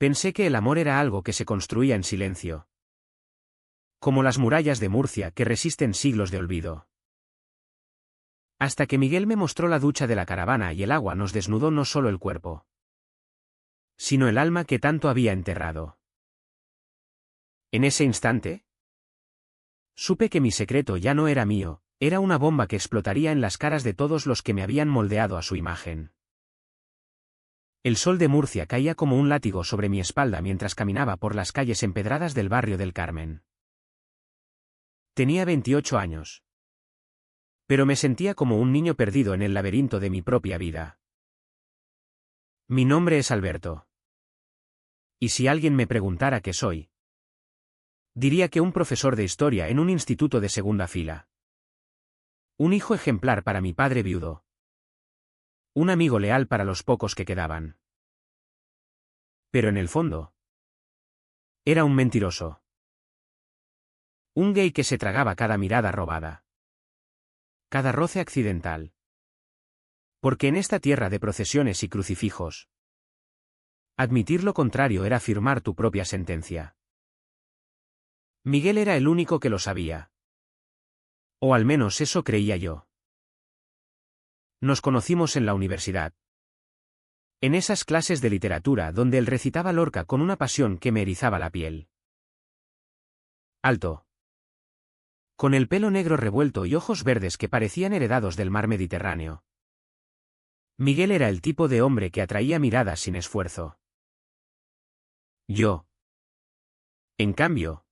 Pensé que el amor era algo que se construía en silencio. Como las murallas de Murcia que resisten siglos de olvido. Hasta que Miguel me mostró la ducha de la caravana y el agua nos desnudó no solo el cuerpo, sino el alma que tanto había enterrado. En ese instante, supe que mi secreto ya no era mío, era una bomba que explotaría en las caras de todos los que me habían moldeado a su imagen. El sol de Murcia caía como un látigo sobre mi espalda mientras caminaba por las calles empedradas del barrio del Carmen. Tenía 28 años. Pero me sentía como un niño perdido en el laberinto de mi propia vida. Mi nombre es Alberto. Y si alguien me preguntara qué soy, diría que un profesor de historia en un instituto de segunda fila. Un hijo ejemplar para mi padre viudo. Un amigo leal para los pocos que quedaban. Pero en el fondo, era un mentiroso. Un gay que se tragaba cada mirada robada. Cada roce accidental. Porque en esta tierra de procesiones y crucifijos, admitir lo contrario era firmar tu propia sentencia. Miguel era el único que lo sabía. O al menos eso creía yo. Nos conocimos en la universidad. En esas clases de literatura donde él recitaba Lorca con una pasión que me erizaba la piel. Alto. Con el pelo negro revuelto y ojos verdes que parecían heredados del mar Mediterráneo. Miguel era el tipo de hombre que atraía miradas sin esfuerzo. Yo, en cambio,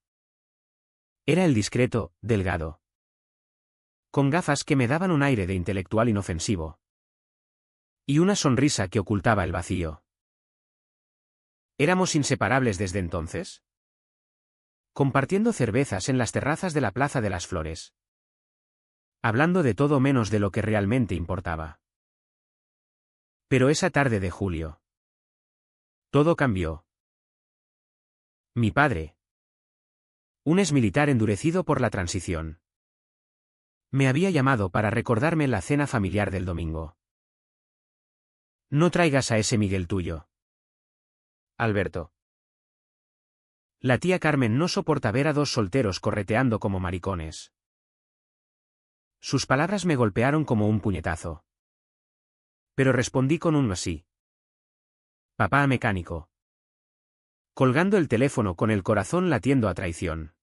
era el discreto, delgado. Con gafas que me daban un aire de intelectual inofensivo. Y una sonrisa que ocultaba el vacío. ¿Éramos inseparables desde entonces? Compartiendo cervezas en las terrazas de la Plaza de las Flores. Hablando de todo menos de lo que realmente importaba. Pero esa tarde de julio, todo cambió. Mi padre, un exmilitar endurecido por la transición, me había llamado para recordarme la cena familiar del domingo. No traigas a ese Miguel tuyo, Alberto. La tía Carmen no soporta ver a dos solteros correteando como maricones. Sus palabras me golpearon como un puñetazo. Pero respondí con un sí. Papá mecánico. Colgando el teléfono con el corazón latiendo a traición.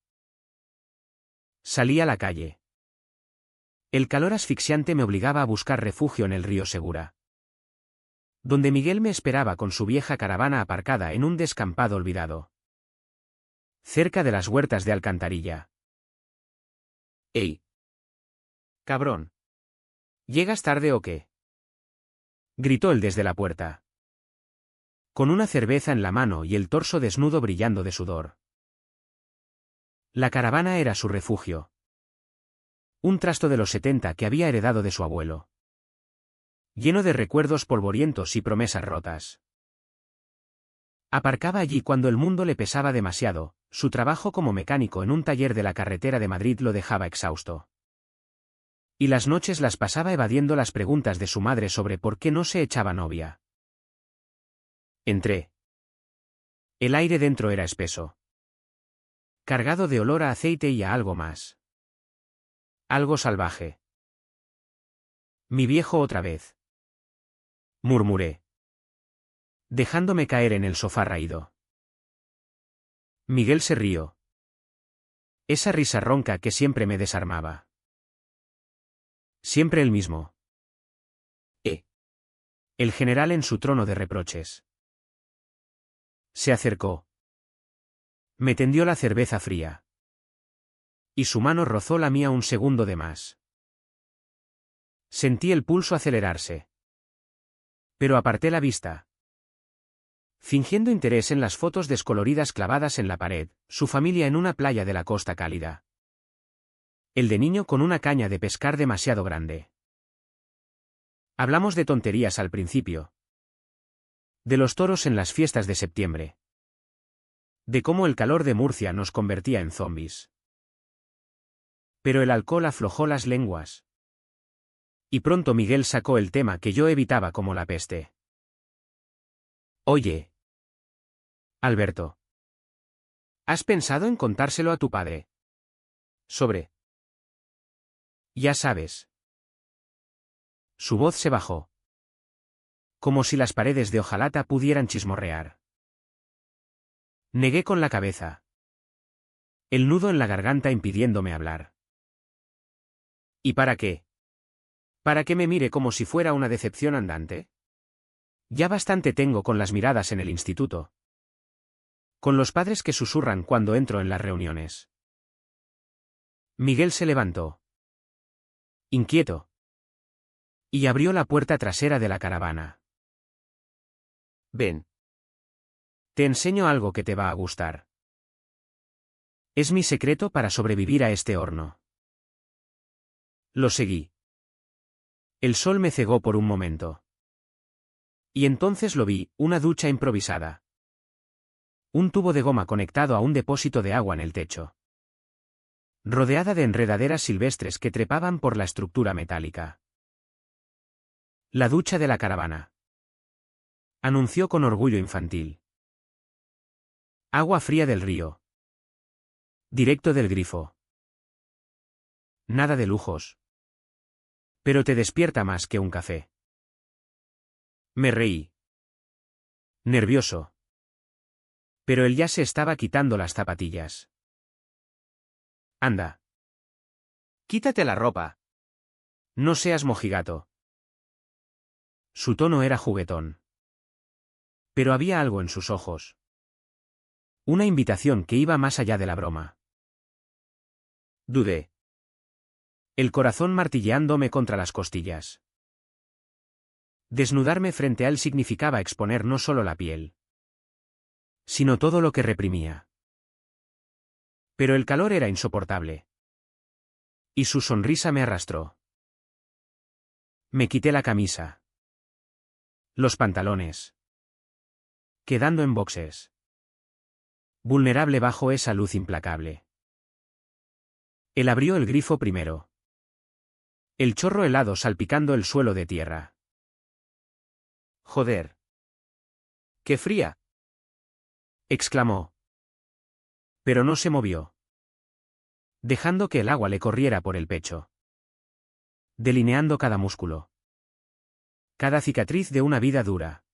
Salí a la calle. El calor asfixiante me obligaba a buscar refugio en el río Segura. Donde Miguel me esperaba con su vieja caravana aparcada en un descampado olvidado. Cerca de las huertas de Alcantarilla. ¡Ey! Cabrón. ¿Llegas tarde o qué? Gritó él desde la puerta. Con una cerveza en la mano y el torso desnudo brillando de sudor. La caravana era su refugio. Un trasto de los 70 que había heredado de su abuelo. Lleno de recuerdos polvorientos y promesas rotas. Aparcaba allí cuando el mundo le pesaba demasiado, su trabajo como mecánico en un taller de la carretera de Madrid lo dejaba exhausto. Y las noches las pasaba evadiendo las preguntas de su madre sobre por qué no se echaba novia. Entré. El aire dentro era espeso. Cargado de olor a aceite y a algo más. Algo salvaje. Mi viejo otra vez. Murmuré. Dejándome caer en el sofá raído. Miguel se rió. Esa risa ronca que siempre me desarmaba. Siempre el mismo. El general en su trono de reproches. Se acercó. Me tendió la cerveza fría. Y su mano rozó la mía un segundo de más. Sentí el pulso acelerarse. Pero aparté la vista. Fingiendo interés en las fotos descoloridas clavadas en la pared, su familia en una playa de la costa cálida. El de niño con una caña de pescar demasiado grande. Hablamos de tonterías al principio. De los toros en las fiestas de septiembre. De cómo el calor de Murcia nos convertía en zombis. Pero el alcohol aflojó las lenguas. Y pronto Miguel sacó el tema que yo evitaba como la peste. Oye. Alberto. ¿Has pensado en contárselo a tu padre? Sobre. Ya sabes. Su voz se bajó. Como si las paredes de hojalata pudieran chismorrear. Negué con la cabeza. El nudo en la garganta impidiéndome hablar. ¿Y para qué? ¿Para que me mire como si fuera una decepción andante? Ya bastante tengo con las miradas en el instituto. Con los padres que susurran cuando entro en las reuniones. Miguel se levantó. Inquieto. Y abrió la puerta trasera de la caravana. Ven. Te enseño algo que te va a gustar. Es mi secreto para sobrevivir a este horno. Lo seguí. El sol me cegó por un momento. Y entonces lo vi, una ducha improvisada. Un tubo de goma conectado a un depósito de agua en el techo. Rodeada de enredaderas silvestres que trepaban por la estructura metálica. La ducha de la caravana. Anunció con orgullo infantil. Agua fría del río. Directo del grifo. Nada de lujos. Pero te despierta más que un café. Me reí. Nervioso. Pero él ya se estaba quitando las zapatillas. Anda. Quítate la ropa. No seas mojigato. Su tono era juguetón. Pero había algo en sus ojos. Una invitación que iba más allá de la broma. Dudé. El corazón martilleándome contra las costillas. Desnudarme frente a él significaba exponer no solo la piel, sino todo lo que reprimía. Pero el calor era insoportable. Y su sonrisa me arrastró. Me quité la camisa. Los pantalones. Quedando en boxes. Vulnerable bajo esa luz implacable. Él abrió el grifo primero. El chorro helado salpicando el suelo de tierra. Joder. ¡Qué fría! Exclamó. Pero no se movió. Dejando que el agua le corriera por el pecho. Delineando cada músculo. Cada cicatriz de una vida dura.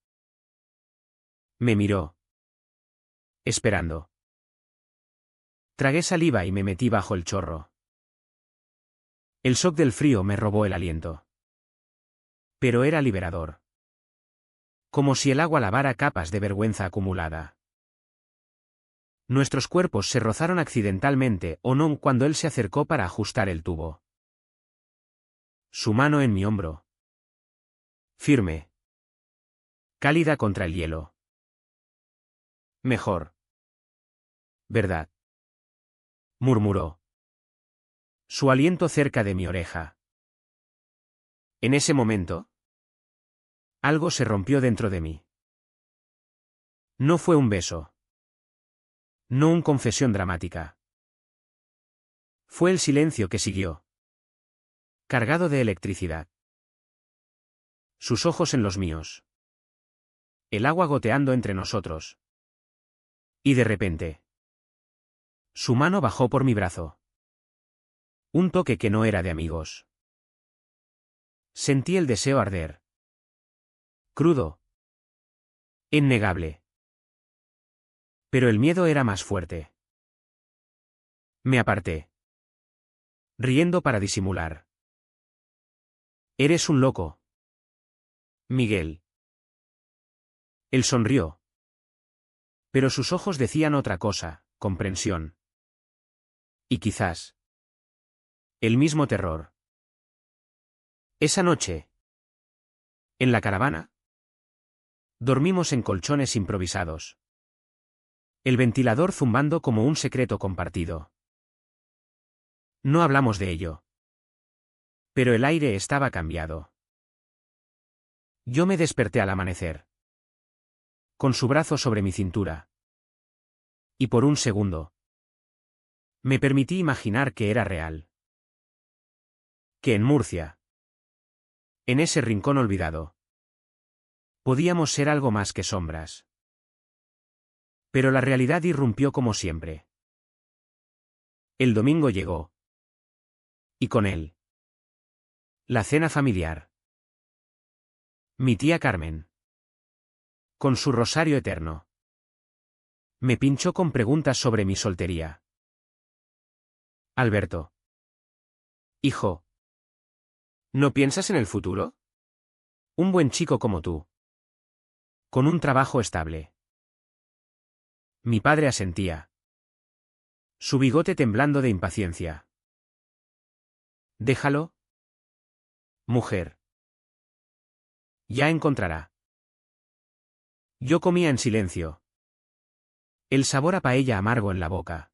Me miró. Esperando. Tragué saliva y me metí bajo el chorro. El shock del frío me robó el aliento. Pero era liberador. Como si el agua lavara capas de vergüenza acumulada. Nuestros cuerpos se rozaron accidentalmente o no cuando él se acercó para ajustar el tubo. Su mano en mi hombro. Firme. Cálida contra el hielo. Mejor. ¿Verdad? Murmuró. Su aliento cerca de mi oreja. En ese momento, algo se rompió dentro de mí. No fue un beso. No una confesión dramática. Fue el silencio que siguió. Cargado de electricidad. Sus ojos en los míos. El agua goteando entre nosotros. Y de repente. Su mano bajó por mi brazo. Un toque que no era de amigos. Sentí el deseo arder. Crudo. Innegable. Pero el miedo era más fuerte. Me aparté. Riendo para disimular. Eres un loco. Miguel. Él sonrió. Pero sus ojos decían otra cosa, comprensión. Y quizás. El mismo terror. Esa noche. En la caravana. Dormimos en colchones improvisados. El ventilador zumbando como un secreto compartido. No hablamos de ello. Pero el aire estaba cambiado. Yo me desperté al amanecer. Con su brazo sobre mi cintura. Y por un segundo. Me permití imaginar que era real. Que en Murcia. En ese rincón olvidado. Podíamos ser algo más que sombras. Pero la realidad irrumpió como siempre. El domingo llegó. Y con él, la cena familiar. Mi tía Carmen, con su rosario eterno, me pinchó con preguntas sobre mi soltería. Alberto. Hijo. ¿No piensas en el futuro? Un buen chico como tú. Con un trabajo estable. Mi padre asentía. Su bigote temblando de impaciencia. Déjalo. Mujer. Ya encontrará. Yo comía en silencio. El sabor a paella amargo en la boca.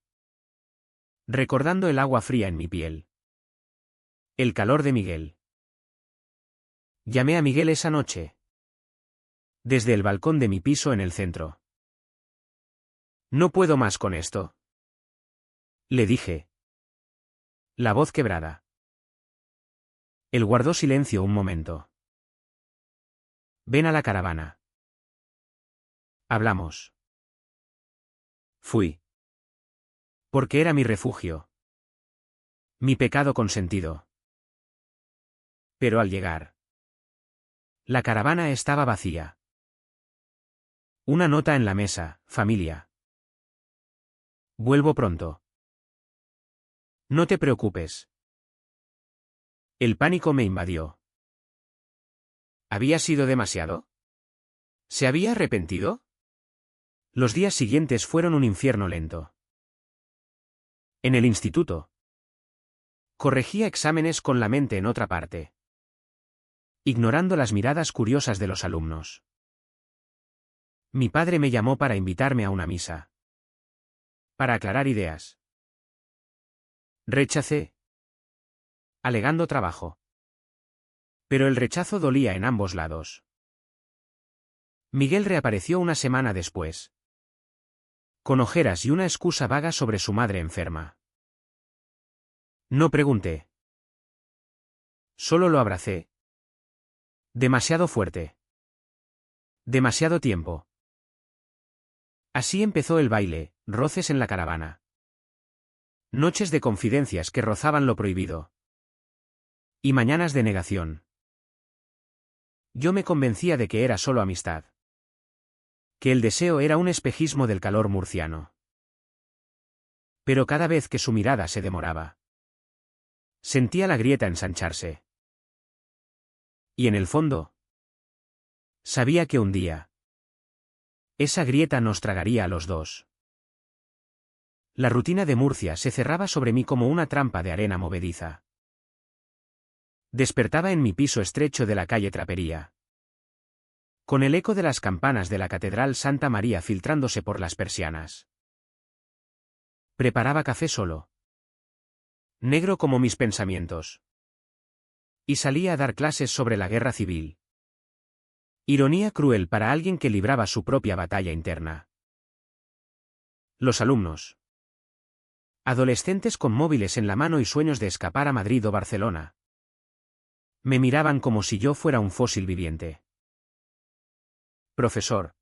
Recordando el agua fría en mi piel. El calor de Miguel. Llamé a Miguel esa noche. Desde el balcón de mi piso en el centro. No puedo más con esto. Le dije. La voz quebrada. Él guardó silencio un momento. Ven a la caravana. Hablamos. Fui. Porque era mi refugio. Mi pecado consentido. Pero al llegar, la caravana estaba vacía. Una nota en la mesa, familia. Vuelvo pronto. No te preocupes. El pánico me invadió. ¿Había sido demasiado? ¿Se había arrepentido? Los días siguientes fueron un infierno lento. En el instituto. Corregía exámenes con la mente en otra parte. Ignorando las miradas curiosas de los alumnos. Mi padre me llamó para invitarme a una misa. Para aclarar ideas. Rechacé. Alegando trabajo. Pero el rechazo dolía en ambos lados. Miguel reapareció una semana después. Con ojeras y una excusa vaga sobre su madre enferma. No pregunté. Solo lo abracé. Demasiado fuerte. Demasiado tiempo. Así empezó el baile, roces en la caravana. Noches de confidencias que rozaban lo prohibido. Y mañanas de negación. Yo me convencía de que era solo amistad. Que el deseo era un espejismo del calor murciano. Pero cada vez que su mirada se demoraba, sentía la grieta ensancharse. Y en el fondo, sabía que un día, esa grieta nos tragaría a los dos. La rutina de Murcia se cerraba sobre mí como una trampa de arena movediza. Despertaba en mi piso estrecho de la calle Trapería. Con el eco de las campanas de la Catedral Santa María filtrándose por las persianas. Preparaba café solo. Negro como mis pensamientos. Y salía a dar clases sobre la guerra civil. Ironía cruel para alguien que libraba su propia batalla interna. Los alumnos. Adolescentes con móviles en la mano y sueños de escapar a Madrid o Barcelona. Me miraban como si yo fuera un fósil viviente. Profesor.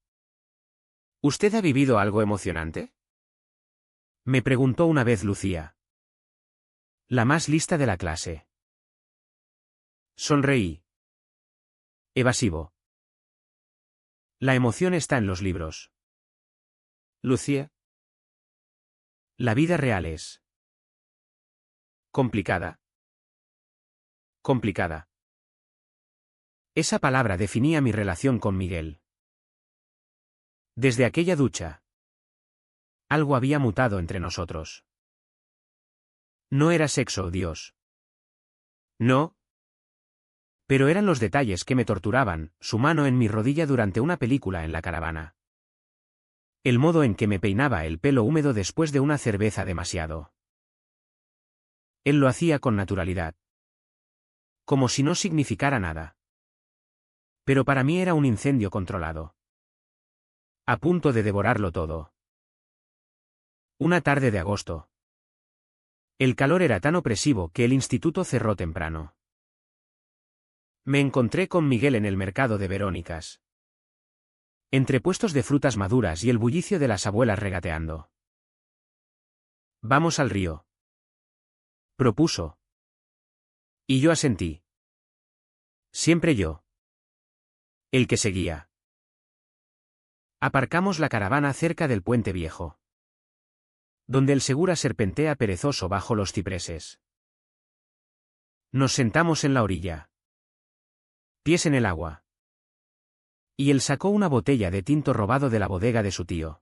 ¿Usted ha vivido algo emocionante? Me preguntó una vez Lucía. La más lista de la clase. Sonreí. Evasivo. La emoción está en los libros. Lucía. La vida real es complicada. Complicada. Esa palabra definía mi relación con Miguel. Desde aquella ducha, algo había mutado entre nosotros. No era sexo, Dios. No. Pero eran los detalles que me torturaban, su mano en mi rodilla durante una película en la caravana. El modo en que me peinaba el pelo húmedo después de una cerveza demasiado. Él lo hacía con naturalidad. Como si no significara nada. Pero para mí era un incendio controlado. A punto de devorarlo todo. Una tarde de agosto. El calor era tan opresivo que el instituto cerró temprano. Me encontré con Miguel en el mercado de Verónicas. entre puestos de frutas maduras y el bullicio de las abuelas regateando. Vamos al río, propuso. Y yo asentí. Siempre yo. El que seguía. Aparcamos la caravana cerca del puente viejo, donde el Segura serpentea perezoso bajo los cipreses. Nos sentamos en la orilla, pies en el agua. Y él sacó una botella de tinto robado de la bodega de su tío.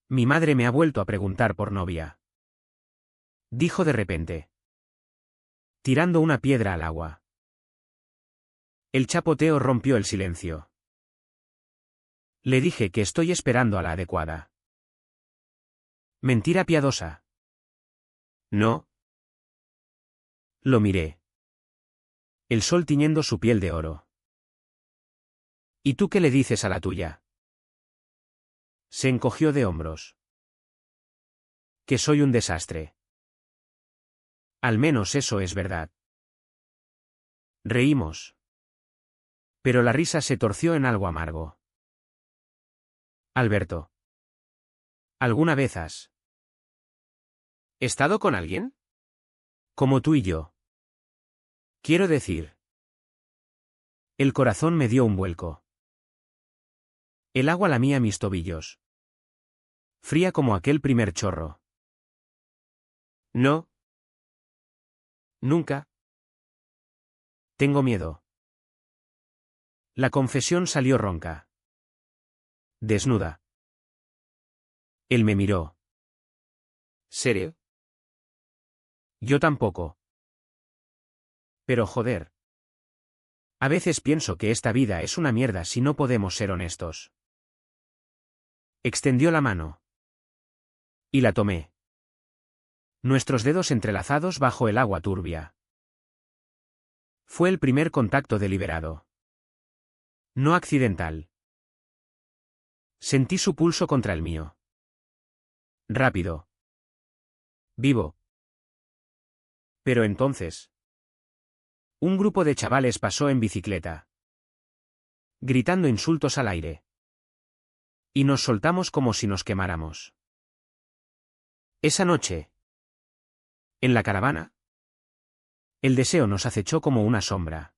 Mi madre me ha vuelto a preguntar por novia, dijo de repente, tirando una piedra al agua. El chapoteo rompió el silencio. Le dije que estoy esperando a la adecuada. Mentira piadosa. No. Lo miré. El sol tiñendo su piel de oro. ¿Y tú qué le dices a la tuya? Se encogió de hombros. Que soy un desastre. Al menos eso es verdad. Reímos. Pero la risa se torció en algo amargo. Alberto. ¿Alguna vez has estado con alguien? Como tú y yo. Quiero decir. El corazón me dio un vuelco. El agua lamía mis tobillos. Fría como aquel primer chorro. No. Nunca. Tengo miedo. La confesión salió ronca. Desnuda. Él me miró. ¿Serio? Yo tampoco. Pero joder. A veces pienso que esta vida es una mierda si no podemos ser honestos. Extendió la mano. Y la tomé. Nuestros dedos entrelazados bajo el agua turbia. Fue el primer contacto deliberado. No accidental. Sentí su pulso contra el mío. Rápido. Vivo. Pero entonces. Un grupo de chavales pasó en bicicleta, gritando insultos al aire. Y nos soltamos como si nos quemáramos. Esa noche, en la caravana, el deseo nos acechó como una sombra.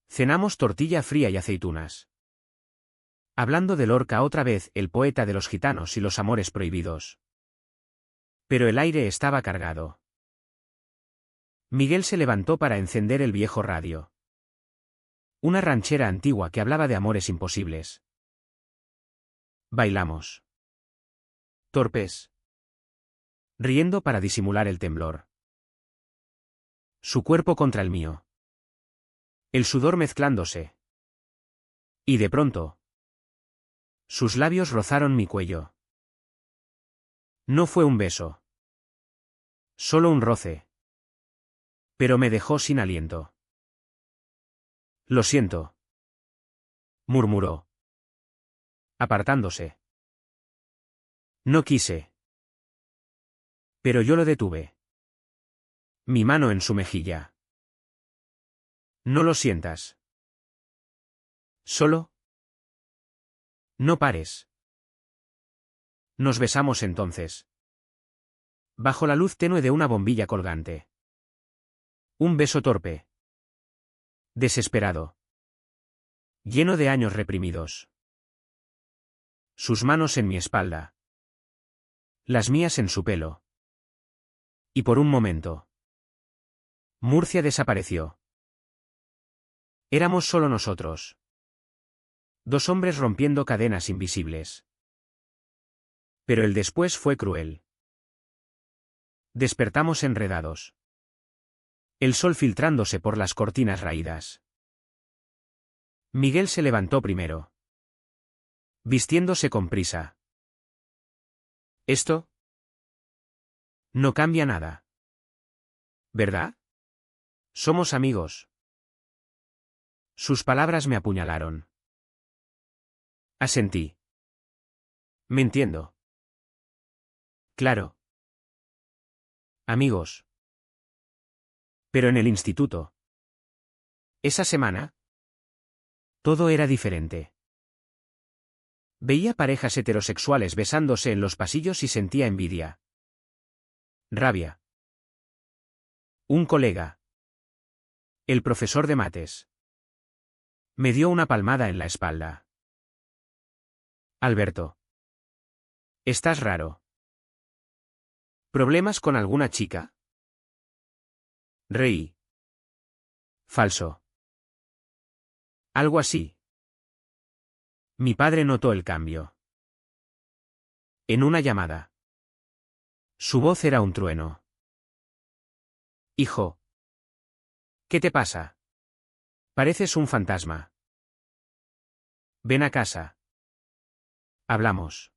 Cenamos tortilla fría y aceitunas. Hablando de Lorca otra vez, el poeta de los gitanos y los amores prohibidos. Pero el aire estaba cargado. Miguel se levantó para encender el viejo radio. Una ranchera antigua que hablaba de amores imposibles. Bailamos. Torpes. Riendo para disimular el temblor. Su cuerpo contra el mío. El sudor mezclándose. Y de pronto. Sus labios rozaron mi cuello. No fue un beso. Solo un roce. Pero me dejó sin aliento. Lo siento. Murmuró. Apartándose. No quise. Pero yo lo detuve. Mi mano en su mejilla. No lo sientas. Solo. No pares. Nos besamos entonces. Bajo la luz tenue de una bombilla colgante. Un beso torpe. Desesperado. Lleno de años reprimidos. Sus manos en mi espalda. Las mías en su pelo. Y por un momento. Murcia desapareció. Éramos solo nosotros. Dos hombres rompiendo cadenas invisibles. Pero el después fue cruel. Despertamos enredados. El sol filtrándose por las cortinas raídas. Miguel se levantó primero. Vistiéndose con prisa. ¿Esto? No cambia nada. ¿Verdad? Somos amigos. Sus palabras me apuñalaron. Asentí. Me entiendo. Claro. Amigos. Pero en el instituto. Esa semana. Todo era diferente. Veía parejas heterosexuales besándose en los pasillos y sentía envidia. Rabia. Un colega. El profesor de mates. Me dio una palmada en la espalda. Alberto. Estás raro. ¿Problemas con alguna chica? Reí. Falso. Algo así. Mi padre notó el cambio. En una llamada. Su voz era un trueno. Hijo. ¿Qué te pasa? Pareces un fantasma. Ven a casa. Hablamos.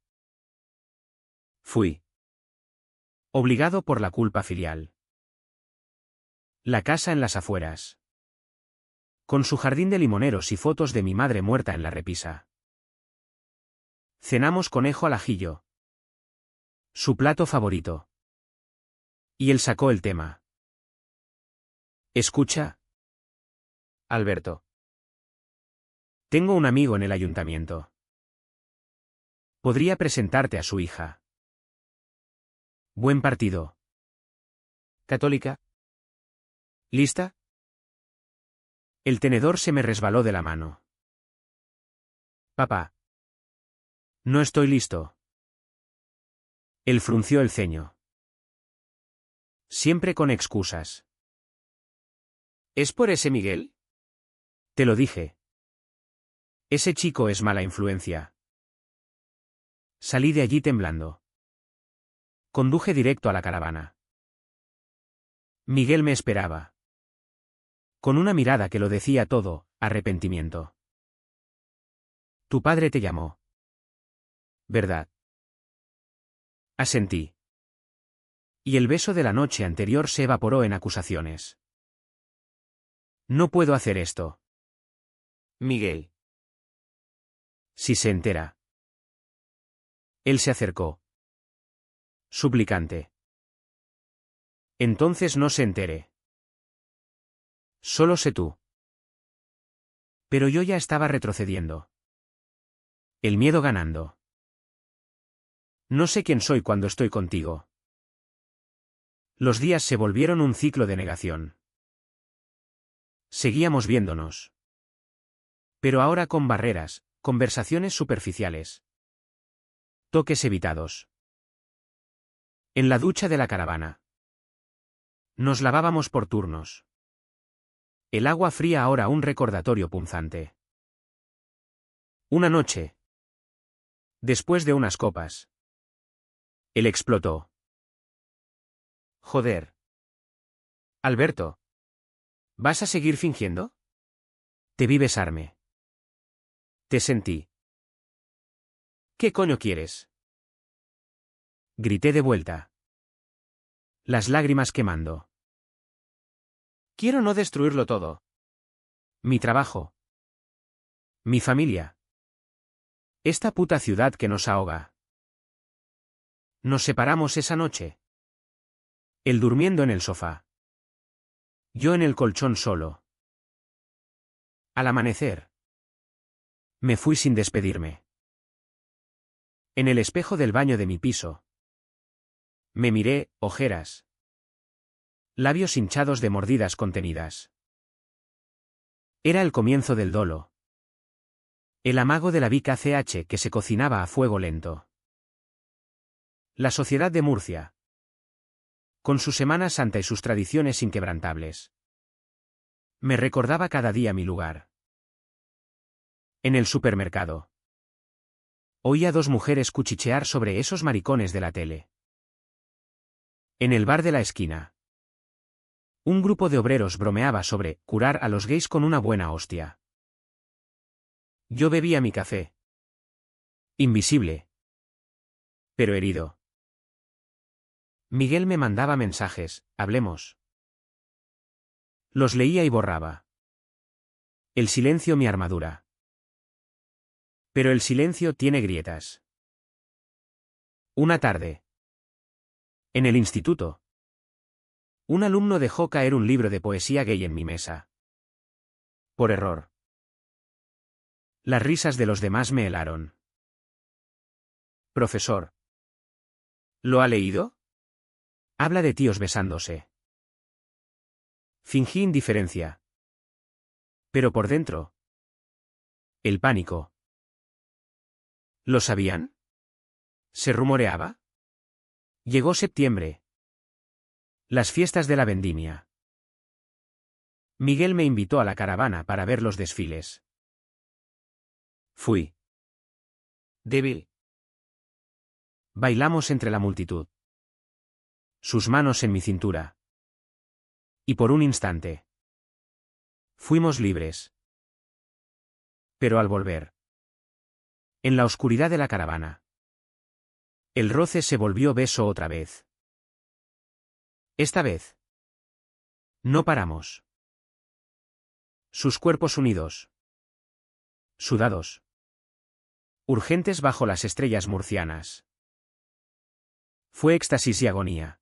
Fui. Obligado por la culpa filial. La casa en las afueras. Con su jardín de limoneros y fotos de mi madre muerta en la repisa. Cenamos conejo al ajillo. Su plato favorito. Y él sacó el tema. Escucha. Alberto. Tengo un amigo en el ayuntamiento. Podría presentarte a su hija. Buen partido. ¿Católica? ¿Lista? El tenedor se me resbaló de la mano. Papá. No estoy listo. Él frunció el ceño. Siempre con excusas. ¿Es por ese Miguel? Te lo dije. Ese chico es mala influencia. Salí de allí temblando. Conduje directo a la caravana. Miguel me esperaba. Con una mirada que lo decía todo, arrepentimiento. Tu padre te llamó. ¿Verdad? Asentí. Y el beso de la noche anterior se evaporó en acusaciones. No puedo hacer esto. Miguel. Si se entera. Él se acercó. Suplicante. Entonces no se entere. Solo sé tú. Pero yo ya estaba retrocediendo. El miedo ganando. No sé quién soy cuando estoy contigo. Los días se volvieron un ciclo de negación. Seguíamos viéndonos. Pero ahora con barreras, conversaciones superficiales. Toques evitados. En la ducha de la caravana. Nos lavábamos por turnos. El agua fría ahora un recordatorio punzante. Una noche. Después de unas copas. Él explotó. Joder. Alberto. ¿Vas a seguir fingiendo? Te vi besarme. Te sentí. ¿Qué coño quieres? Grité de vuelta. Las lágrimas quemando. Quiero no destruirlo todo. Mi trabajo. Mi familia. Esta puta ciudad que nos ahoga. Nos separamos esa noche. Él durmiendo en el sofá. Yo en el colchón solo. Al amanecer. Me fui sin despedirme. En el espejo del baño de mi piso. Me miré, ojeras. Labios hinchados de mordidas contenidas. Era el comienzo del dolo. El amago de la Vic ACH que se cocinaba a fuego lento. La sociedad de Murcia. Con su Semana Santa y sus tradiciones inquebrantables. Me recordaba cada día mi lugar. En el supermercado. Oía dos mujeres cuchichear sobre esos maricones de la tele. En el bar de la esquina. Un grupo de obreros bromeaba sobre curar a los gays con una buena hostia. Yo bebía mi café. Invisible. Pero herido. Miguel me mandaba mensajes, hablemos. Los leía y borraba. El silencio mi armadura. Pero el silencio tiene grietas. Una tarde. En el instituto. Un alumno dejó caer un libro de poesía gay en mi mesa. Por error. Las risas de los demás me helaron. Profesor. ¿Lo ha leído? Habla de tíos besándose. Fingí indiferencia. Pero por dentro. El pánico. ¿Lo sabían? ¿Se rumoreaba? Llegó septiembre. Las fiestas de la vendimia. Miguel me invitó a la caravana para ver los desfiles. Fui. Débil. Bailamos entre la multitud. Sus manos en mi cintura. Y por un instante. Fuimos libres. Pero al volver. En la oscuridad de la caravana. El roce se volvió beso otra vez. Esta vez. No paramos. Sus cuerpos unidos. Sudados. Urgentes bajo las estrellas murcianas. Fue éxtasis y agonía.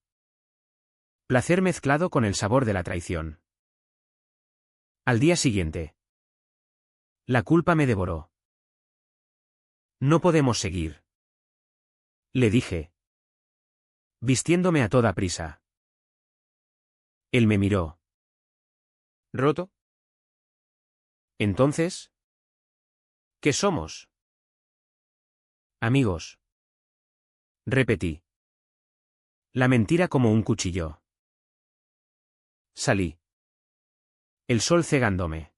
Placer mezclado con el sabor de la traición. Al día siguiente. La culpa me devoró. No podemos seguir. Le dije. Vistiéndome a toda prisa. Él me miró. ¿Roto? Entonces, ¿qué somos? Amigos. Repetí. La mentira como un cuchillo. Salí. El sol cegándome.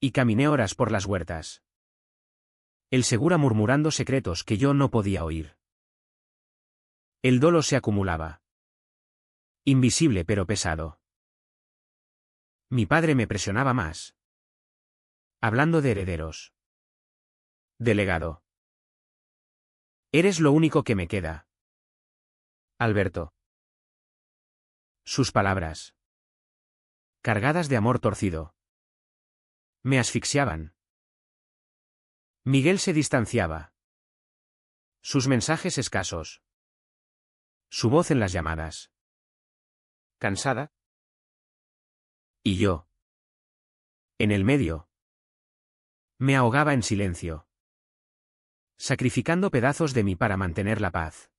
Y caminé horas por las huertas. El segura murmurando secretos que yo no podía oír. El dolo se acumulaba. Invisible pero pesado. Mi padre me presionaba más. Hablando de herederos. Delegado. Eres lo único que me queda. Alberto. Sus palabras. Cargadas de amor torcido. Me asfixiaban. Miguel se distanciaba. Sus mensajes escasos. Su voz en las llamadas. ¿Cansada? Y yo. En el medio. Me ahogaba en silencio. Sacrificando pedazos de mí para mantener la paz.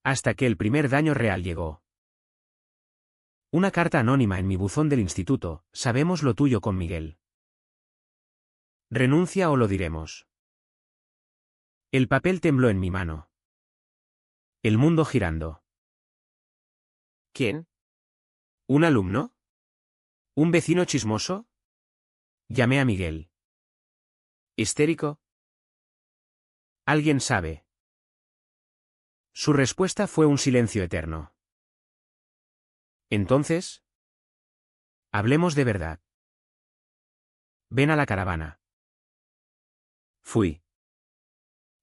Hasta que el primer daño real llegó. Una carta anónima en mi buzón del instituto, sabemos lo tuyo con Miguel. ¿Renuncia o lo diremos? El papel tembló en mi mano. El mundo girando. ¿Quién? ¿Un alumno? ¿Un vecino chismoso? Llamé a Miguel. ¿Histérico? ¿Alguien sabe? Su respuesta fue un silencio eterno. Entonces, hablemos de verdad. Ven a la caravana. Fui.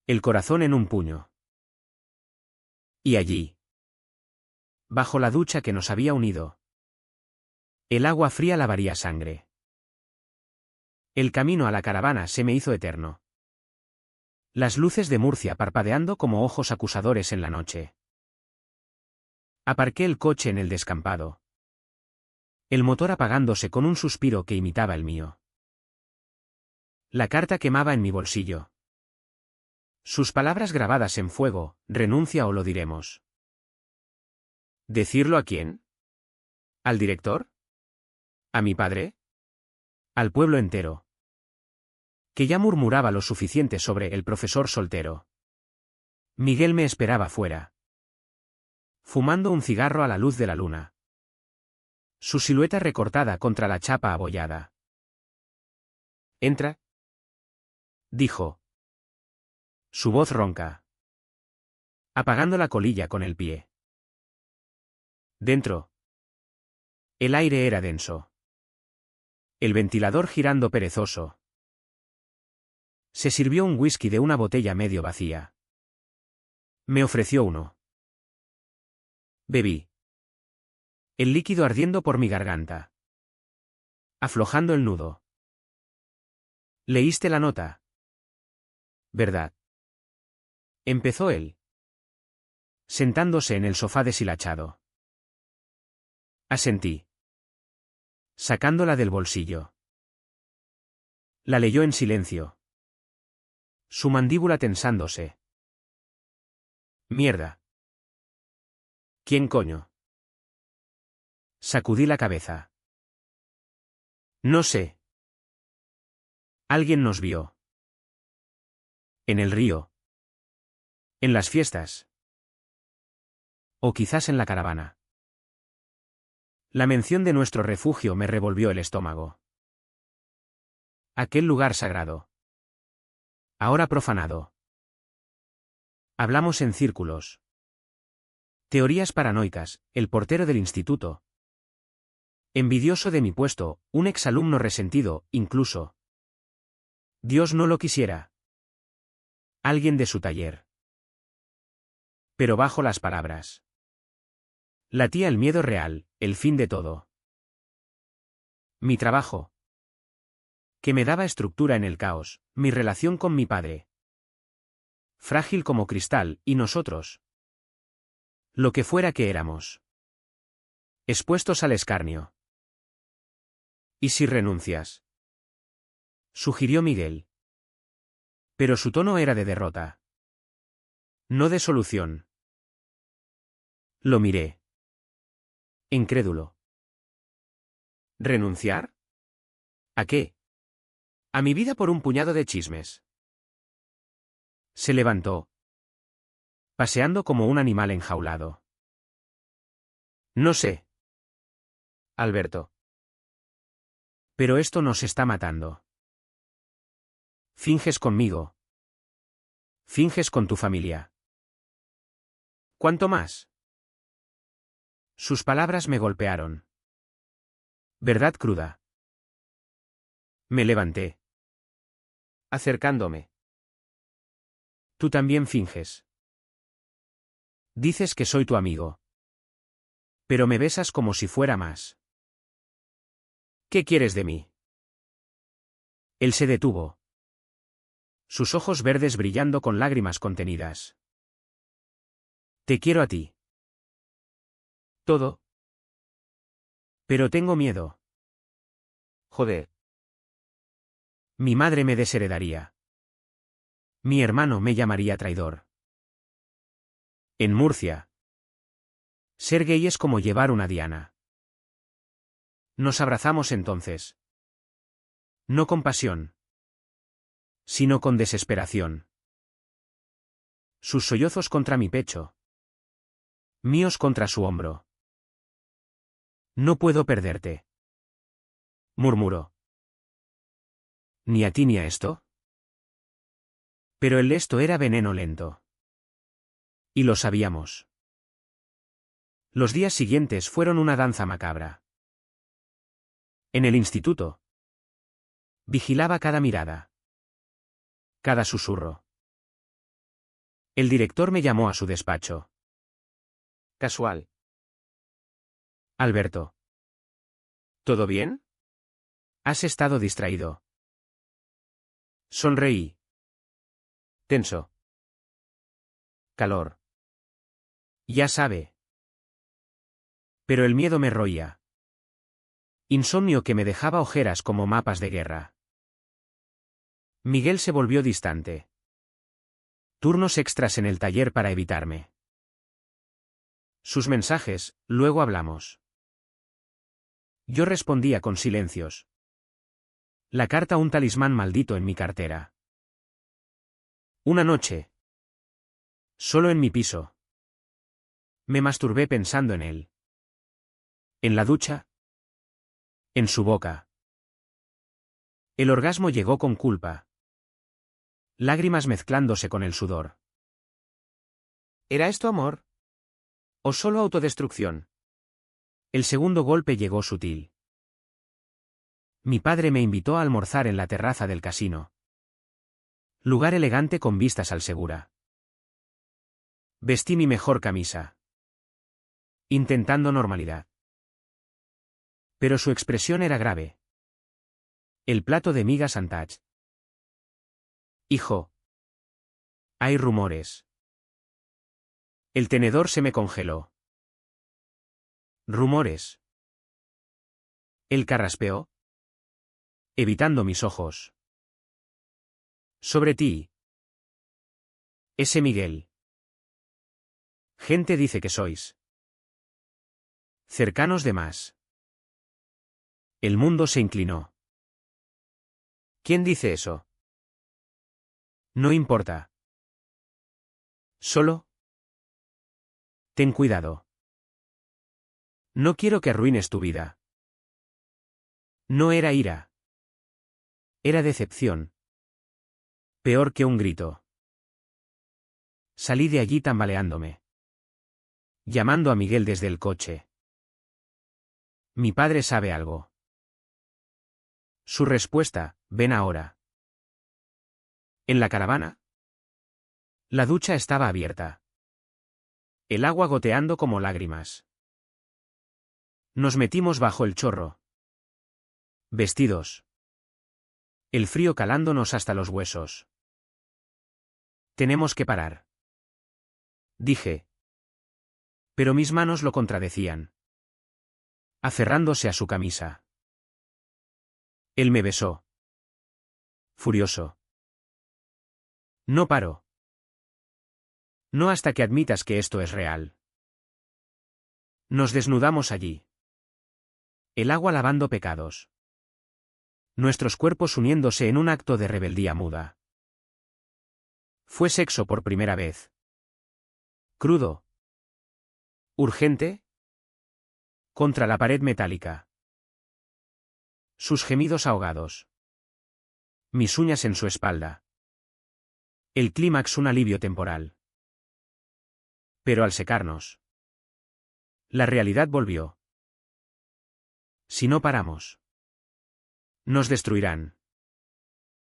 El corazón en un puño. Y allí. Bajo la ducha que nos había unido. El agua fría lavaría sangre. El camino a la caravana se me hizo eterno. Las luces de Murcia parpadeando como ojos acusadores en la noche. Aparqué el coche en el descampado. El motor apagándose con un suspiro que imitaba el mío. La carta quemaba en mi bolsillo. Sus palabras grabadas en fuego, renuncia o lo diremos. ¿Decirlo a quién? ¿Al director? ¿A mi padre? Al pueblo entero. Que ya murmuraba lo suficiente sobre el profesor soltero. Miguel me esperaba fuera. Fumando un cigarro a la luz de la luna. Su silueta recortada contra la chapa abollada. «Entra», dijo. Su voz ronca. Apagando la colilla con el pie. Dentro. El aire era denso. El ventilador girando perezoso. Se sirvió un whisky de una botella medio vacía. Me ofreció uno. Bebí. El líquido ardiendo por mi garganta. Aflojando el nudo. ¿Leíste la nota? ¿Verdad? Empezó él. Sentándose en el sofá deshilachado. Asentí. Sacándola del bolsillo. La leyó en silencio. Su mandíbula tensándose. Mierda. ¿Quién coño? Sacudí la cabeza. No sé. Alguien nos vio. En el río. En las fiestas. O quizás en la caravana. La mención de nuestro refugio me revolvió el estómago. Aquel lugar sagrado. Ahora profanado. Hablamos en círculos. Teorías paranoicas, el portero del instituto. Envidioso de mi puesto, un exalumno resentido, incluso. Dios no lo quisiera. Alguien de su taller. Pero bajo las palabras. Latía el miedo real, el fin de todo. Mi trabajo. Que me daba estructura en el caos, mi relación con mi padre. Frágil como cristal, y nosotros. Lo que fuera que éramos. Expuestos al escarnio. ¿Y si renuncias? Sugirió Miguel. Pero su tono era de derrota. No de solución. Lo miré. Incrédulo. ¿Renunciar? ¿A qué? A mi vida por un puñado de chismes. Se levantó. Paseando como un animal enjaulado. No sé. Alberto. Pero esto nos está matando. Finges conmigo. Finges con tu familia. ¿Cuánto más? Sus palabras me golpearon. Verdad cruda. Me levanté. Acercándome. Tú también finges. Dices que soy tu amigo. Pero me besas como si fuera más. ¿Qué quieres de mí? Él se detuvo. Sus ojos verdes brillando con lágrimas contenidas. Te quiero a ti. Todo. Pero tengo miedo. Joder. Mi madre me desheredaría. Mi hermano me llamaría traidor. En Murcia. Ser gay es como llevar una diana. Nos abrazamos entonces. No con pasión. Sino con desesperación. Sus sollozos contra mi pecho. Míos contra su hombro. No puedo perderte. Murmuró. ¿Ni a ti ni a esto? Pero el esto era veneno lento. Y lo sabíamos. Los días siguientes fueron una danza macabra. En el instituto. Vigilaba cada mirada. Cada susurro. El director me llamó a su despacho. Casual. Alberto. ¿Todo bien? Has estado distraído. Sonreí. Tenso. Calor. Ya sabe. Pero el miedo me roía. Insomnio que me dejaba ojeras como mapas de guerra. Miguel se volvió distante. Turnos extras en el taller para evitarme. Sus mensajes, luego hablamos. Yo respondía con silencios. La carta un talismán maldito en mi cartera. Una noche. Solo en mi piso. Me masturbé pensando en él. En la ducha. En su boca. El orgasmo llegó con culpa. Lágrimas mezclándose con el sudor. ¿Era esto amor? ¿O solo autodestrucción? El segundo golpe llegó sutil. Mi padre me invitó a almorzar en la terraza del casino. Lugar elegante con vistas al Segura. Vestí mi mejor camisa. Intentando normalidad. Pero su expresión era grave. El plato de migas Antach. Hijo. Hay rumores. El tenedor se me congeló. Rumores. Él carraspeó. Evitando mis ojos. Sobre ti. Ese Miguel. Gente dice que sois cercanos de más. El mundo se inclinó. ¿Quién dice eso? No importa. Solo. Ten cuidado. No quiero que arruines tu vida. No era ira. Era decepción. Peor que un grito. Salí de allí tambaleándome. Llamando a Miguel desde el coche. Mi padre sabe algo. Su respuesta, ven ahora. ¿En la caravana? La ducha estaba abierta. El agua goteando como lágrimas. Nos metimos bajo el chorro. Vestidos. El frío calándonos hasta los huesos. Tenemos que parar. Dije. Pero mis manos lo contradecían. Aferrándose a su camisa. Él me besó. Furioso. No paro. No hasta que admitas que esto es real. Nos desnudamos allí. El agua lavando pecados. Nuestros cuerpos uniéndose en un acto de rebeldía muda. Fue sexo por primera vez. Crudo. Urgente. Contra la pared metálica. Sus gemidos ahogados. Mis uñas en su espalda. El clímax un alivio temporal. Pero al secarnos. La realidad volvió. Si no paramos. Nos destruirán.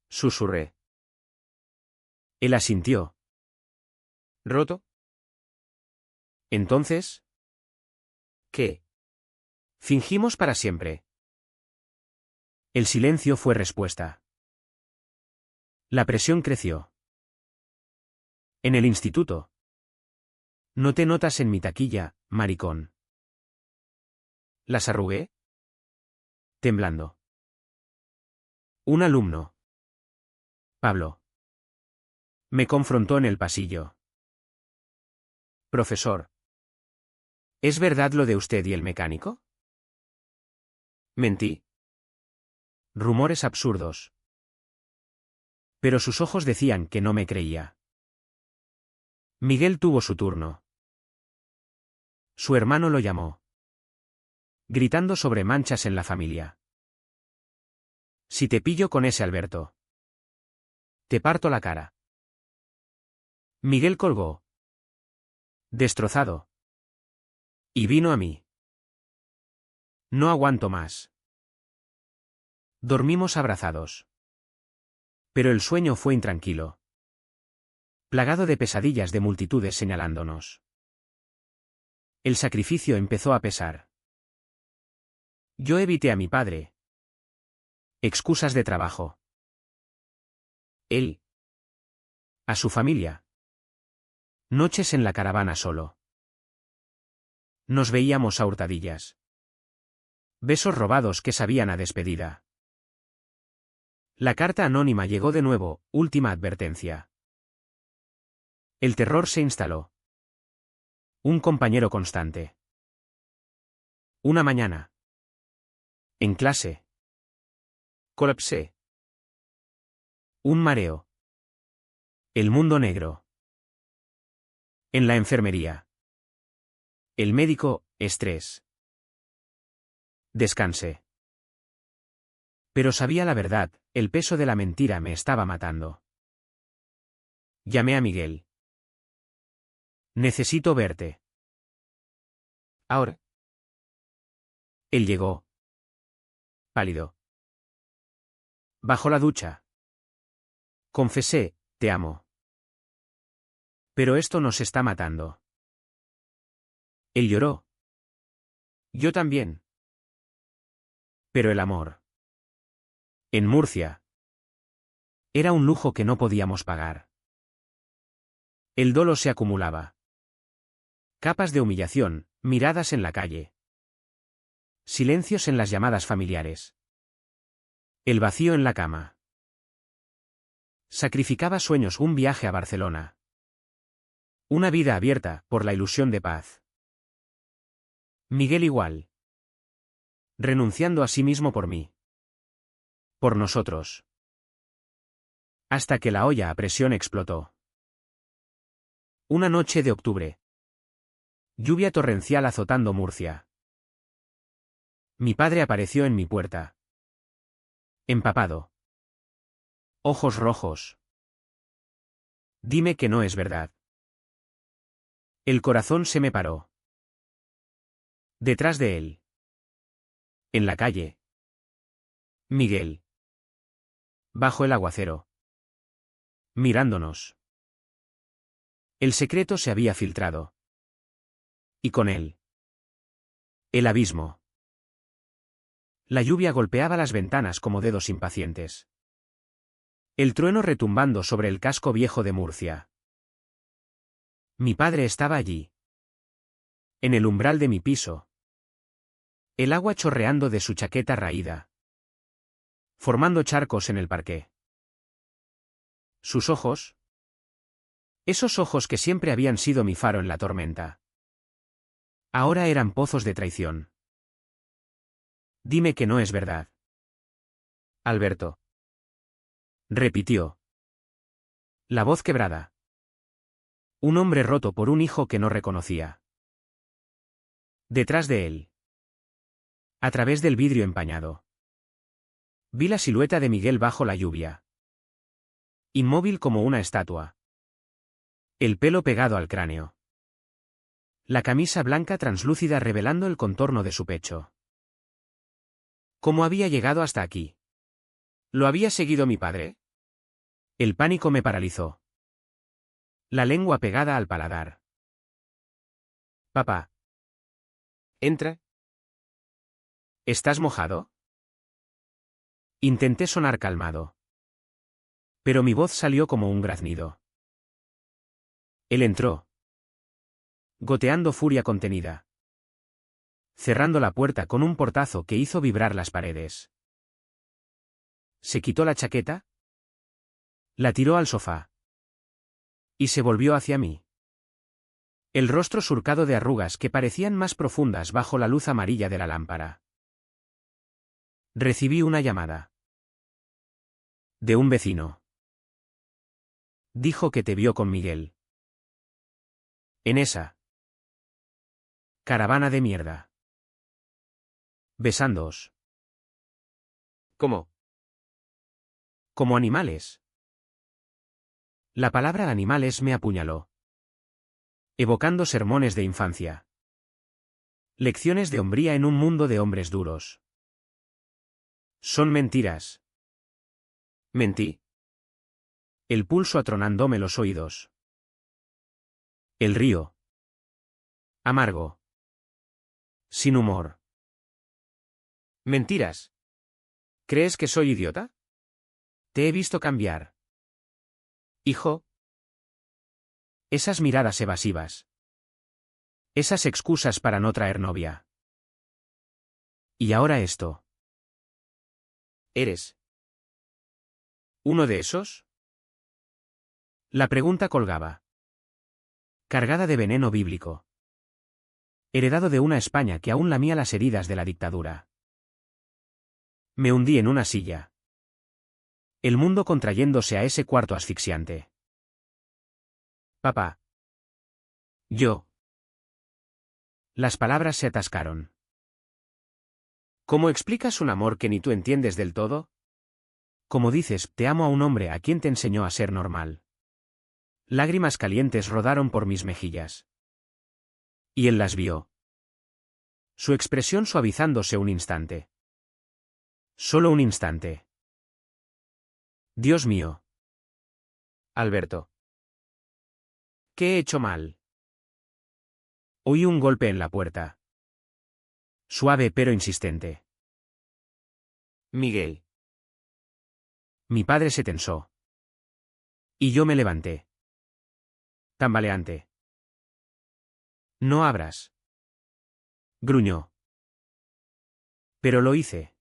Susurré. Él asintió. ¿Roto? Entonces. ¿Qué? Fingimos para siempre. El silencio fue respuesta. La presión creció. En el instituto. No te notas en mi taquilla, maricón. Las arrugué. Temblando. Un alumno. Pablo. Me confrontó en el pasillo. Profesor. ¿Es verdad lo de usted y el mecánico? Mentí. Rumores absurdos. Pero sus ojos decían que no me creía. Miguel tuvo su turno. Su hermano lo llamó. Gritando sobre manchas en la familia. Si te pillo con ese Alberto. Te parto la cara. Miguel colgó. Destrozado. Y vino a mí. No aguanto más. Dormimos abrazados. Pero el sueño fue intranquilo. Plagado de pesadillas de multitudes señalándonos. El sacrificio empezó a pesar. Yo evité a mi padre. Excusas de trabajo. Él. A su familia. Noches en la caravana solo. Nos veíamos a hurtadillas. Besos robados que sabían a despedida. La carta anónima llegó de nuevo, última advertencia. El terror se instaló. Un compañero constante. Una mañana. En clase. Colapsé. Un mareo. El mundo negro. En la enfermería. El médico, estrés. Descansé. Pero sabía la verdad, el peso de la mentira me estaba matando. Llamé a Miguel. Necesito verte. Ahora. Él llegó. Pálido. Bajo la ducha. Confesé, te amo. Pero esto nos está matando. Él lloró. Yo también. Pero el amor. En Murcia. Era un lujo que no podíamos pagar. El dolo se acumulaba. Capas de humillación, miradas en la calle. Silencios en las llamadas familiares. El vacío en la cama. Sacrificaba sueños, un viaje a Barcelona. Una vida abierta, por la ilusión de paz. Miguel igual. Renunciando a sí mismo por mí. Por nosotros. Hasta que la olla a presión explotó. Una noche de octubre. Lluvia torrencial azotando Murcia. Mi padre apareció en mi puerta. Empapado. Ojos rojos. Dime que no es verdad. El corazón se me paró. Detrás de él. En la calle. Miguel. Bajo el aguacero. Mirándonos. El secreto se había filtrado. Y con él. El abismo. La lluvia golpeaba las ventanas como dedos impacientes. El trueno retumbando sobre el casco viejo de Murcia. Mi padre estaba allí. En el umbral de mi piso. El agua chorreando de su chaqueta raída. Formando charcos en el parqué. Sus ojos. Esos ojos que siempre habían sido mi faro en la tormenta. Ahora eran pozos de traición. Dime que no es verdad. Alberto. Repitió. La voz quebrada. Un hombre roto por un hijo que no reconocía. Detrás de él. A través del vidrio empañado. Vi la silueta de Miguel bajo la lluvia. Inmóvil como una estatua. El pelo pegado al cráneo. La camisa blanca translúcida revelando el contorno de su pecho. ¿Cómo había llegado hasta aquí? ¿Lo había seguido mi padre? El pánico me paralizó. La lengua pegada al paladar. Papá. Entra. ¿Estás mojado? Intenté sonar calmado. Pero mi voz salió como un graznido. Él entró. Goteando furia contenida. Cerrando la puerta con un portazo que hizo vibrar las paredes. Se quitó la chaqueta. La tiró al sofá. Y se volvió hacia mí. El rostro surcado de arrugas que parecían más profundas bajo la luz amarilla de la lámpara. Recibí una llamada. De un vecino. Dijo que te vio con Miguel. En esa caravana de mierda. Besándoos. ¿Cómo? Como animales. La palabra animales me apuñaló. Evocando sermones de infancia. Lecciones de hombría en un mundo de hombres duros. Son mentiras. Mentí. El pulso atronándome los oídos. El río. Amargo. Sin humor. Mentiras. ¿Crees que soy idiota? Te he visto cambiar. Hijo. Esas miradas evasivas. Esas excusas para no traer novia. Y ahora esto. ¿Eres uno de esos? La pregunta colgaba. Cargada de veneno bíblico. Heredado de una España que aún lamía las heridas de la dictadura. Me hundí en una silla. El mundo contrayéndose a ese cuarto asfixiante. Papá. Yo. Las palabras se atascaron. ¿Cómo explicas un amor que ni tú entiendes del todo? Como dices, te amo a un hombre a quien te enseñó a ser normal. Lágrimas calientes rodaron por mis mejillas. Y él las vio. Su expresión suavizándose un instante. Solo un instante. Dios mío. Alberto. ¿Qué he hecho mal? Oí un golpe en la puerta. Suave pero insistente. Miguel. Mi padre se tensó. Y yo me levanté. Tambaleante. No abras. Gruñó. Pero lo hice.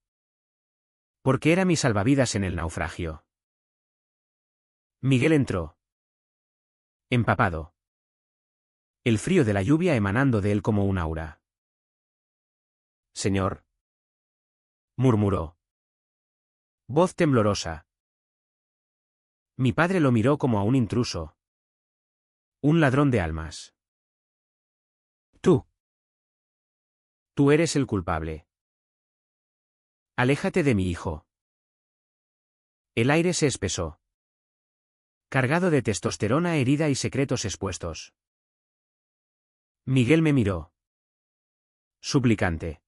Porque era mi salvavidas en el naufragio. Miguel entró. Empapado. El frío de la lluvia emanando de él como un aura. «Señor», murmuró. Voz temblorosa. Mi padre lo miró como a un intruso. Un ladrón de almas. Tú. Tú eres el culpable. Aléjate de mi hijo. El aire se espesó. Cargado de testosterona herida y secretos expuestos. Miguel me miró. Suplicante.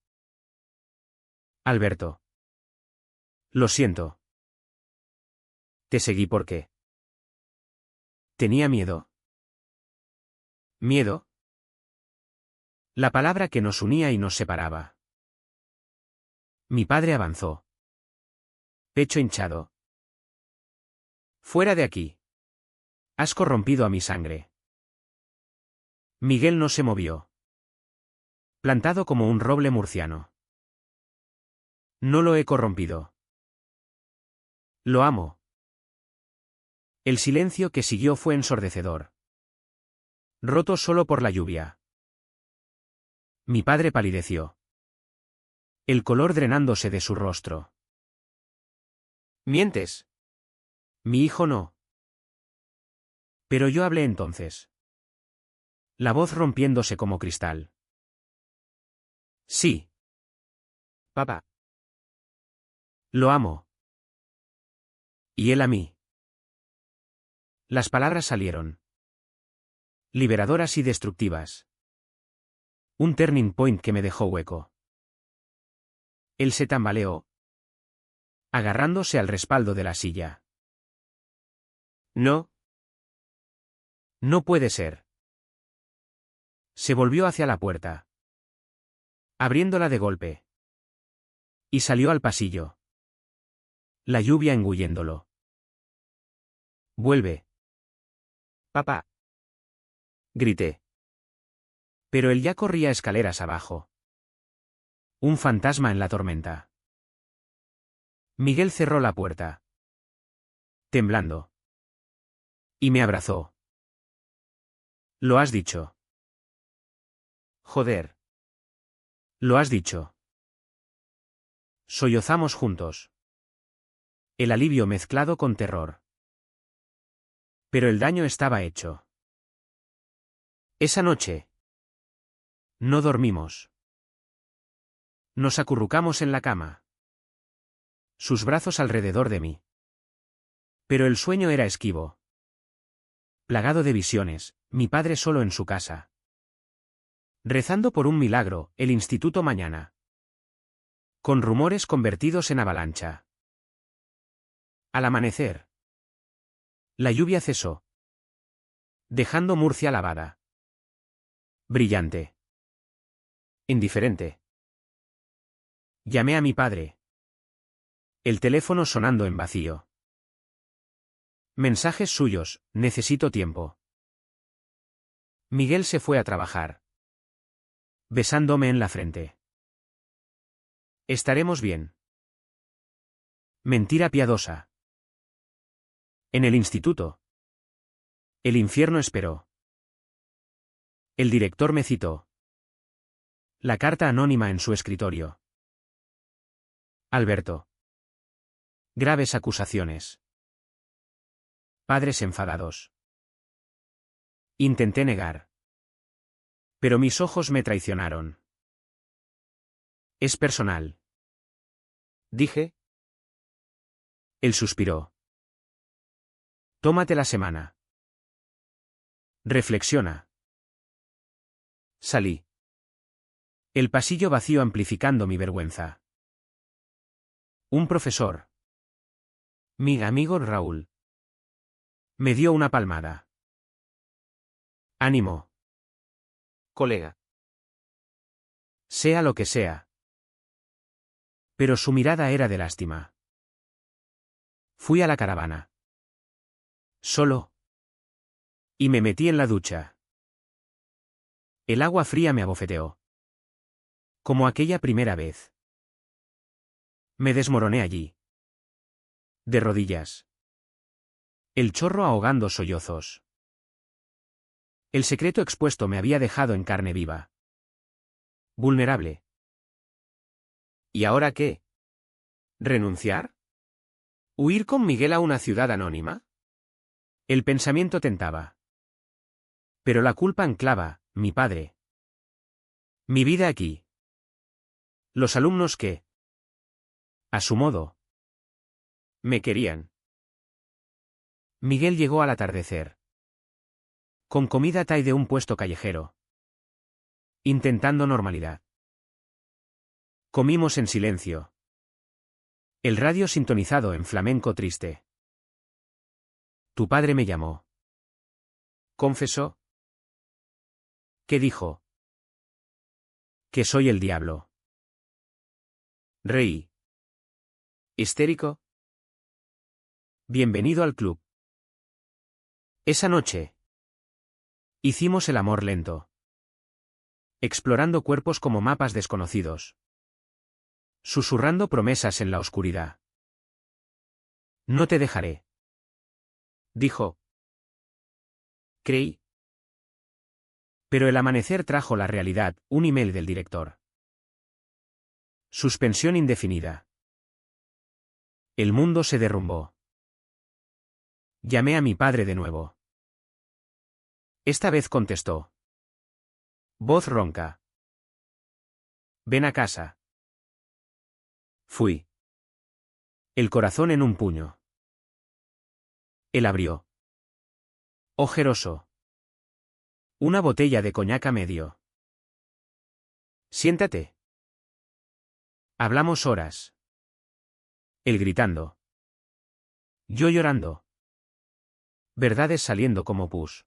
Alberto. Lo siento. Te seguí porque tenía miedo. ¿Miedo? La palabra que nos unía y nos separaba. Mi padre avanzó. Pecho hinchado. Fuera de aquí. Has corrompido a mi sangre. Miguel no se movió. Plantado como un roble murciano. No lo he corrompido. Lo amo. El silencio que siguió fue ensordecedor. Roto solo por la lluvia. Mi padre palideció. El color drenándose de su rostro. ¿Mientes? Mi hijo no. Pero yo hablé entonces. La voz rompiéndose como cristal. Sí. Papá. Lo amo. Y él a mí. Las palabras salieron. Liberadoras y destructivas. Un turning point que me dejó hueco. Él se tambaleó, agarrándose al respaldo de la silla. No. No puede ser. Se volvió hacia la puerta, abriéndola de golpe. Y salió al pasillo. La lluvia engulléndolo. Vuelve. Papá. Grité. Pero él ya corría escaleras abajo. Un fantasma en la tormenta. Miguel cerró la puerta. Temblando. Y me abrazó. Lo has dicho. Joder. Lo has dicho. Sollozamos juntos. El alivio mezclado con terror. Pero el daño estaba hecho. Esa noche. No dormimos. Nos acurrucamos en la cama. Sus brazos alrededor de mí. Pero el sueño era esquivo. Plagado de visiones, mi padre solo en su casa. Rezando por un milagro, el instituto mañana. Con rumores convertidos en avalancha. Al amanecer. La lluvia cesó. Dejando Murcia lavada. Brillante. Indiferente. Llamé a mi padre. El teléfono sonando en vacío. Mensajes suyos, necesito tiempo. Miguel se fue a trabajar. Besándome en la frente. Estaremos bien. Mentira piadosa. En el instituto. El infierno esperó. El director me citó. La carta anónima en su escritorio. Alberto. Graves acusaciones. Padres enfadados. Intenté negar. Pero mis ojos me traicionaron. Es personal. Dije. Él suspiró. Tómate la semana. Reflexiona. Salí. El pasillo vacío amplificando mi vergüenza. Un profesor. Mi amigo Raúl. Me dio una palmada. Ánimo. Colega. Sea lo que sea. Pero su mirada era de lástima. Fui a la caravana. Solo. Y me metí en la ducha. El agua fría me abofeteó. Como aquella primera vez. Me desmoroné allí. De rodillas. El chorro ahogando sollozos. El secreto expuesto me había dejado en carne viva. Vulnerable. ¿Y ahora qué? ¿Renunciar? ¿Huir con Miguel a una ciudad anónima? El pensamiento tentaba. Pero la culpa anclaba, mi padre. Mi vida aquí. Los alumnos que, a su modo, me querían. Miguel llegó al atardecer. Con comida thai de un puesto callejero. Intentando normalidad. Comimos en silencio. El radio sintonizado en flamenco triste. Tu padre me llamó. Confesó. ¿Qué dijo? Que soy el diablo. Reí. ¿Histérico? Bienvenido al club. Esa noche. Hicimos el amor lento. Explorando cuerpos como mapas desconocidos. Susurrando promesas en la oscuridad. No te dejaré. Dijo. Creí. Pero el amanecer trajo la realidad, un email del director. Suspensión indefinida. El mundo se derrumbó. Llamé a mi padre de nuevo. Esta vez contestó. Voz ronca. Ven a casa. Fui. El corazón en un puño. Él abrió. Ojeroso. Una botella de coñac a medio. Siéntate. Hablamos horas. Él gritando. Yo llorando. Verdades saliendo como pus.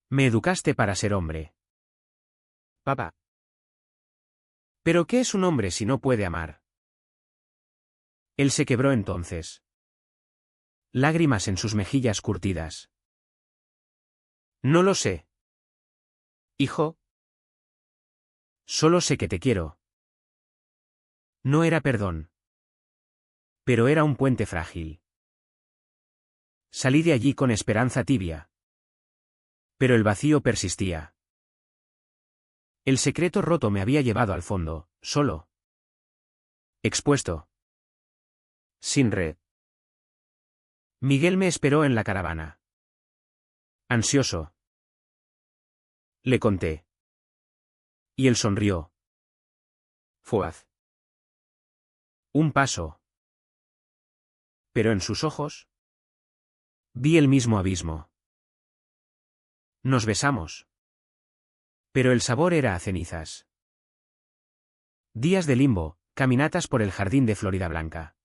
Me educaste para ser hombre. Papá. ¿Pero qué es un hombre si no puede amar? Él se quebró entonces. Lágrimas en sus mejillas curtidas. No lo sé. Hijo. Solo sé que te quiero. No era perdón. Pero era un puente frágil. Salí de allí con esperanza tibia. Pero el vacío persistía. El secreto roto me había llevado al fondo, solo. Expuesto. Sin red. Miguel me esperó en la caravana. Ansioso. Le conté. Y él sonrió. Fuaz. Un paso. Pero en sus ojos vi el mismo abismo. Nos besamos. Pero el sabor era a cenizas. Días de limbo, caminatas por el jardín de Florida Blanca.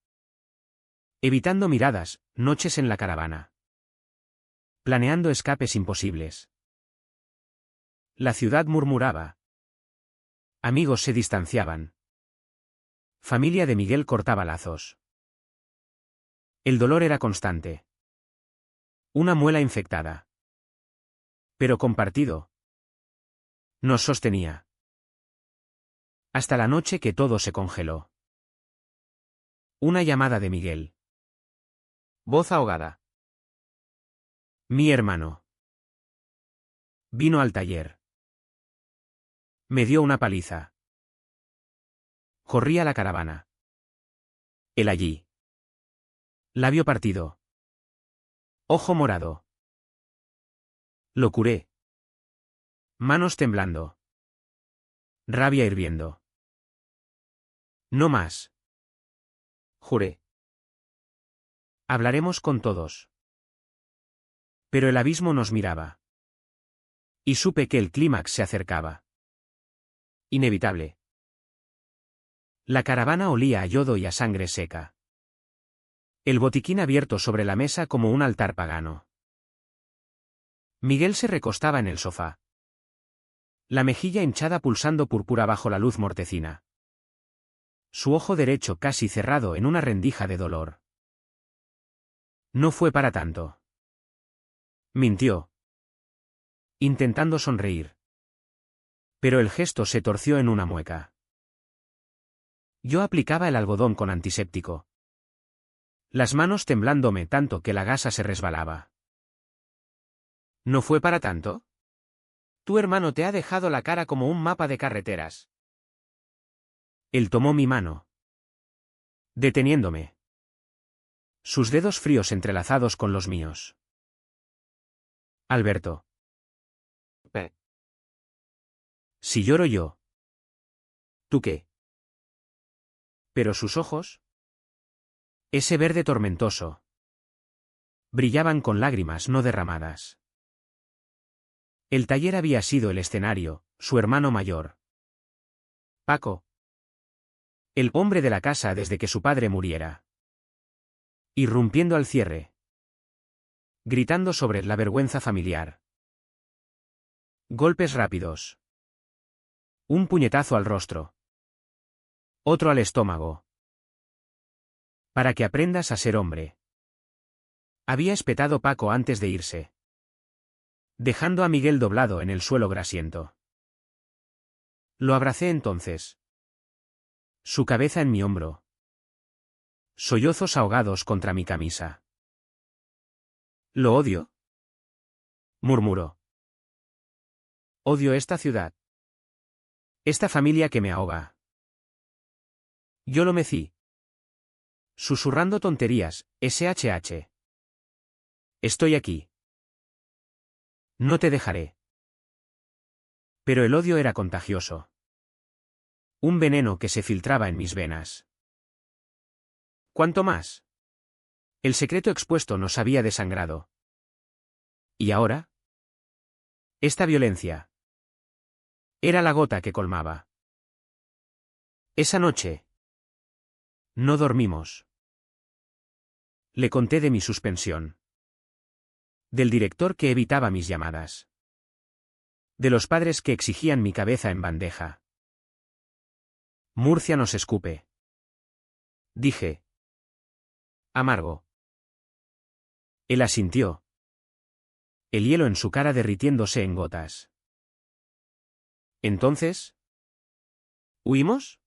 Evitando miradas, noches en la caravana. Planeando escapes imposibles. La ciudad murmuraba. Amigos se distanciaban. Familia de Miguel cortaba lazos. El dolor era constante. Una muela infectada. Pero compartido. Nos sostenía. Hasta la noche que todo se congeló. Una llamada de Miguel. Voz ahogada. Mi hermano. Vino al taller. Me dio una paliza. Corrí a la caravana. Él allí. Labio partido. Ojo morado. Lo curé. Manos temblando. Rabia hirviendo. No más. Juré. Hablaremos con todos. Pero el abismo nos miraba. Y supe que el clímax se acercaba. Inevitable. La caravana olía a yodo y a sangre seca. El botiquín abierto sobre la mesa como un altar pagano. Miguel se recostaba en el sofá. La mejilla hinchada pulsando púrpura bajo la luz mortecina. Su ojo derecho casi cerrado en una rendija de dolor. No fue para tanto. Mintió. Intentando sonreír. Pero el gesto se torció en una mueca. Yo aplicaba el algodón con antiséptico. las manos temblándome tanto que la gasa se resbalaba. ¿No fue para tanto? Tu hermano te ha dejado la cara como un mapa de carreteras. Él tomó mi mano, deteniéndome. Sus dedos fríos entrelazados con los míos. Alberto. Si lloro yo. ¿Tú qué? Pero sus ojos. Ese verde tormentoso. Brillaban con lágrimas no derramadas. El taller había sido el escenario, su hermano mayor. Paco. El hombre de la casa desde que su padre muriera. Irrumpiendo al cierre. Gritando sobre la vergüenza familiar. Golpes rápidos. Un puñetazo al rostro. Otro al estómago. Para que aprendas a ser hombre. Había espetado Paco antes de irse. Dejando a Miguel doblado en el suelo grasiento. Lo abracé entonces. Su cabeza en mi hombro. Sollozos ahogados contra mi camisa. ¿Lo odio? Murmuró. Odio esta ciudad. Esta familia que me ahoga. Yo lo mecí. Susurrando tonterías, SHH. Estoy aquí. No te dejaré. Pero el odio era contagioso. Un veneno que se filtraba en mis venas. ¿Cuánto más? El secreto expuesto nos había desangrado. ¿Y ahora? Esta violencia. Era la gota que colmaba. Esa noche. No dormimos. Le conté de mi suspensión. Del director que evitaba mis llamadas. De los padres que exigían mi cabeza en bandeja. Murcia nos escupe. Dije. Amargo. Él asintió. El hielo en su cara derritiéndose en gotas. Entonces. ¿Huimos?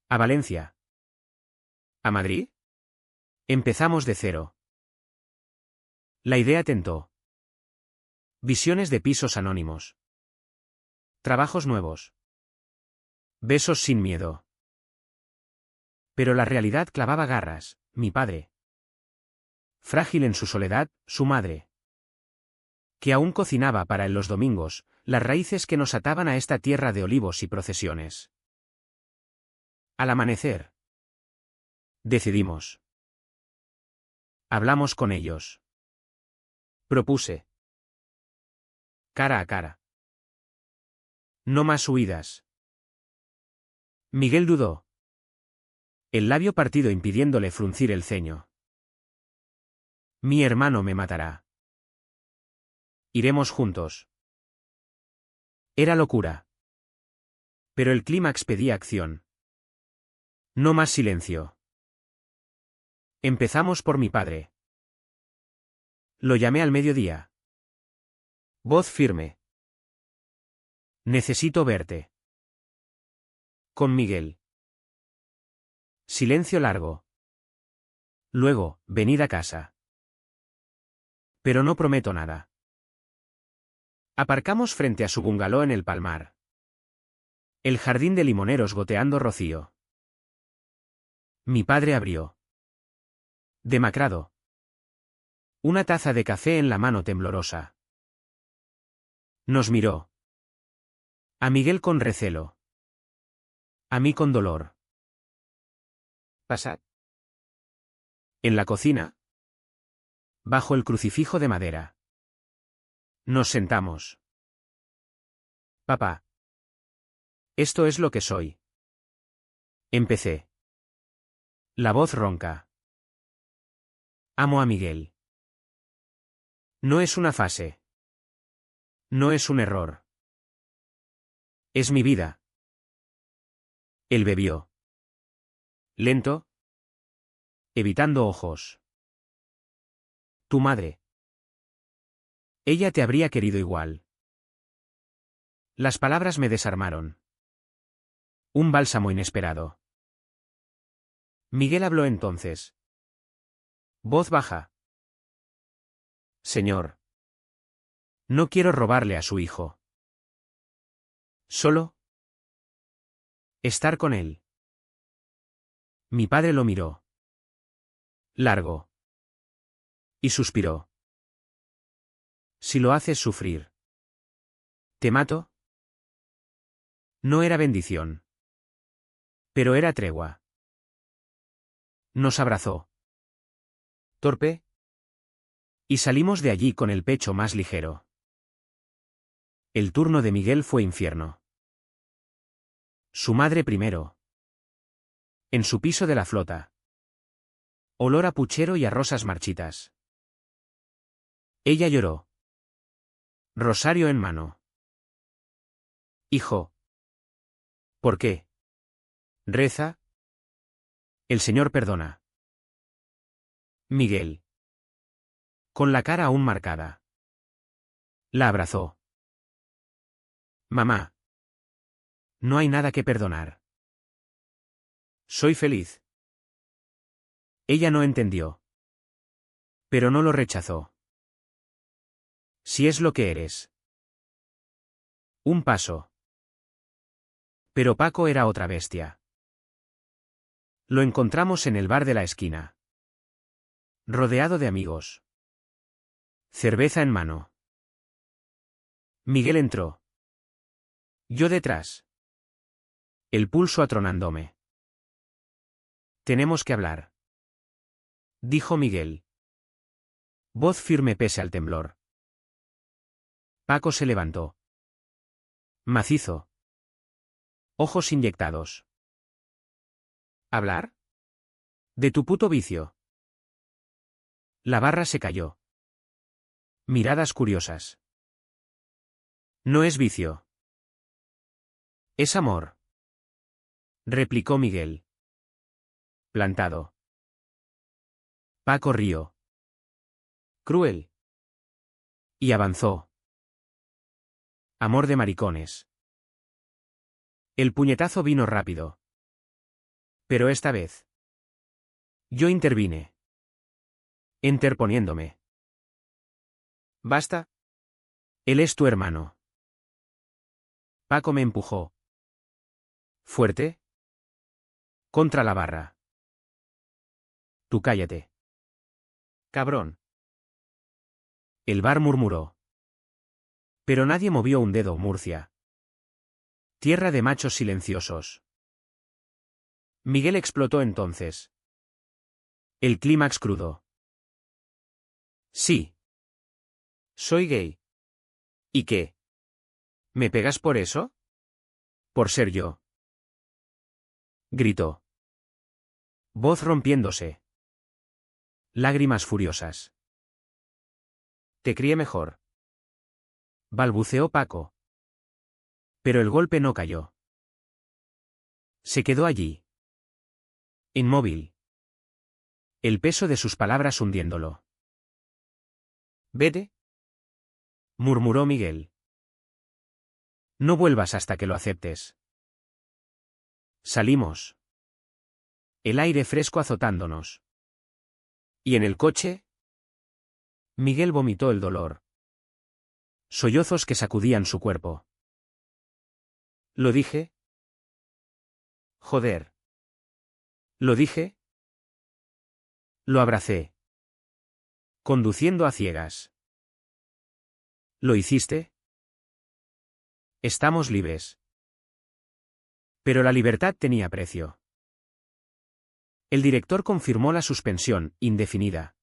¿A Valencia? ¿A Madrid? Empezamos de cero. La idea tentó. Visiones de pisos anónimos. Trabajos nuevos. Besos sin miedo. Pero la realidad clavaba garras, mi padre. Frágil en su soledad, su madre. Que aún cocinaba para él los domingos, las raíces que nos ataban a esta tierra de olivos y procesiones. Al amanecer. Decidimos. Hablamos con ellos. Propuse. Cara a cara. No más huidas. Miguel dudó. El labio partido impidiéndole fruncir el ceño. Mi hermano me matará. Iremos juntos. Era locura. Pero el clímax pedía acción. No más silencio. Empezamos por mi padre. Lo llamé al mediodía. Voz firme. Necesito verte. Con Miguel. Silencio largo. Luego, venid a casa. Pero no prometo nada. Aparcamos frente a su bungalow en el Palmar. El jardín de limoneros goteando rocío. Mi padre abrió. Demacrado. Una taza de café en la mano temblorosa. Nos miró. A Miguel con recelo. A mí con dolor. Pasad. En la cocina. Bajo el crucifijo de madera. Nos sentamos. Papá. Esto es lo que soy. Empecé. La voz ronca. Amo a Miguel. No es una fase. No es un error. Es mi vida. Él bebió. Lento. Evitando ojos. Tu madre. Ella te habría querido igual. Las palabras me desarmaron. Un bálsamo inesperado. Miguel habló entonces. Voz baja. Señor. No quiero robarle a su hijo. Solo estar con él. Mi padre lo miró. Largo. Y suspiró. Si lo haces sufrir. ¿Te mato? No era bendición. Pero era tregua. Nos abrazó. Torpe. Y salimos de allí con el pecho más ligero. El turno de Miguel fue infierno. Su madre primero. En su piso de la flota. Olor a puchero y a rosas marchitas. Ella lloró. Rosario en mano. Hijo. ¿Por qué? Reza. El Señor perdona. Miguel. Con la cara aún marcada. La abrazó. Mamá. No hay nada que perdonar. Soy feliz. Ella no entendió. Pero no lo rechazó. Si es lo que eres. Un paso. Pero Paco era otra bestia. Lo encontramos en el bar de la esquina. Rodeado de amigos. Cerveza en mano. Miguel entró. Yo detrás. El pulso atronándome. Tenemos que hablar. Dijo Miguel. Voz firme pese al temblor. Paco se levantó. Macizo. Ojos inyectados. ¿Hablar? De tu puto vicio. La barra se cayó. Miradas curiosas. No es vicio. Es amor. Replicó Miguel. Plantado. Paco rió. Cruel. Y avanzó. Amor de maricones. El puñetazo vino rápido. Pero esta vez. Yo intervine. Interponiéndome. ¿Basta? Él es tu hermano. Paco me empujó. ¿Fuerte? Contra la barra. Tú cállate. Cabrón. El bar murmuró. Pero nadie movió un dedo, Murcia. Tierra de machos silenciosos. Miguel explotó entonces. El clímax crudo. Sí. Soy gay. ¿Y qué? ¿Me pegas por eso? Por ser yo. Gritó. Voz rompiéndose. Lágrimas furiosas. Te crié mejor. Balbuceó Paco. Pero el golpe no cayó. Se quedó allí. Inmóvil. El peso de sus palabras hundiéndolo. Vete. Murmuró Miguel. No vuelvas hasta que lo aceptes. Salimos. El aire fresco azotándonos. ¿Y en el coche? Miguel vomitó el dolor. Sollozos que sacudían su cuerpo. ¿Lo dije? Joder. ¿Lo dije? Lo abracé. Conduciendo a ciegas. ¿Lo hiciste? Estamos libres. Pero la libertad tenía precio. El director confirmó la suspensión, indefinida.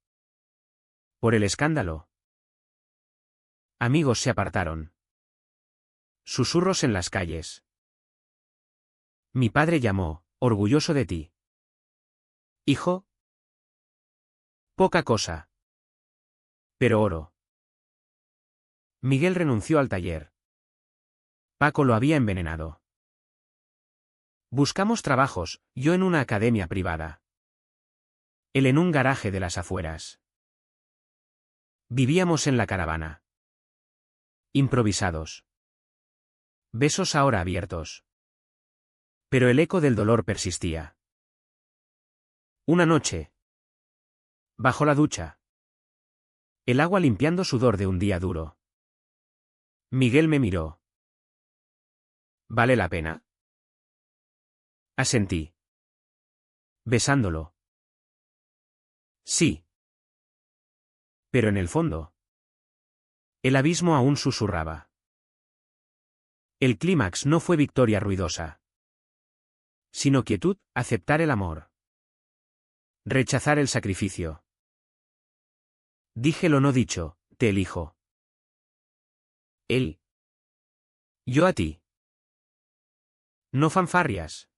Por el escándalo. Amigos se apartaron. Susurros en las calles. Mi padre llamó, orgulloso de ti. Hijo. Poca cosa. Pero oro. Miguel renunció al taller. Paco lo había envenenado. Buscamos trabajos, yo en una academia privada. Él en un garaje de las afueras. Vivíamos en la caravana. Improvisados. Besos ahora abiertos. Pero el eco del dolor persistía. Una noche. Bajo la ducha. El agua limpiando sudor de un día duro. Miguel me miró. ¿Vale la pena? Asentí. Besándolo. Sí. Pero en el fondo. El abismo aún susurraba. El clímax no fue victoria ruidosa. Sino quietud, aceptar el amor. Rechazar el sacrificio. Dije lo no dicho, te elijo. Él. Yo a ti. No fanfarrias.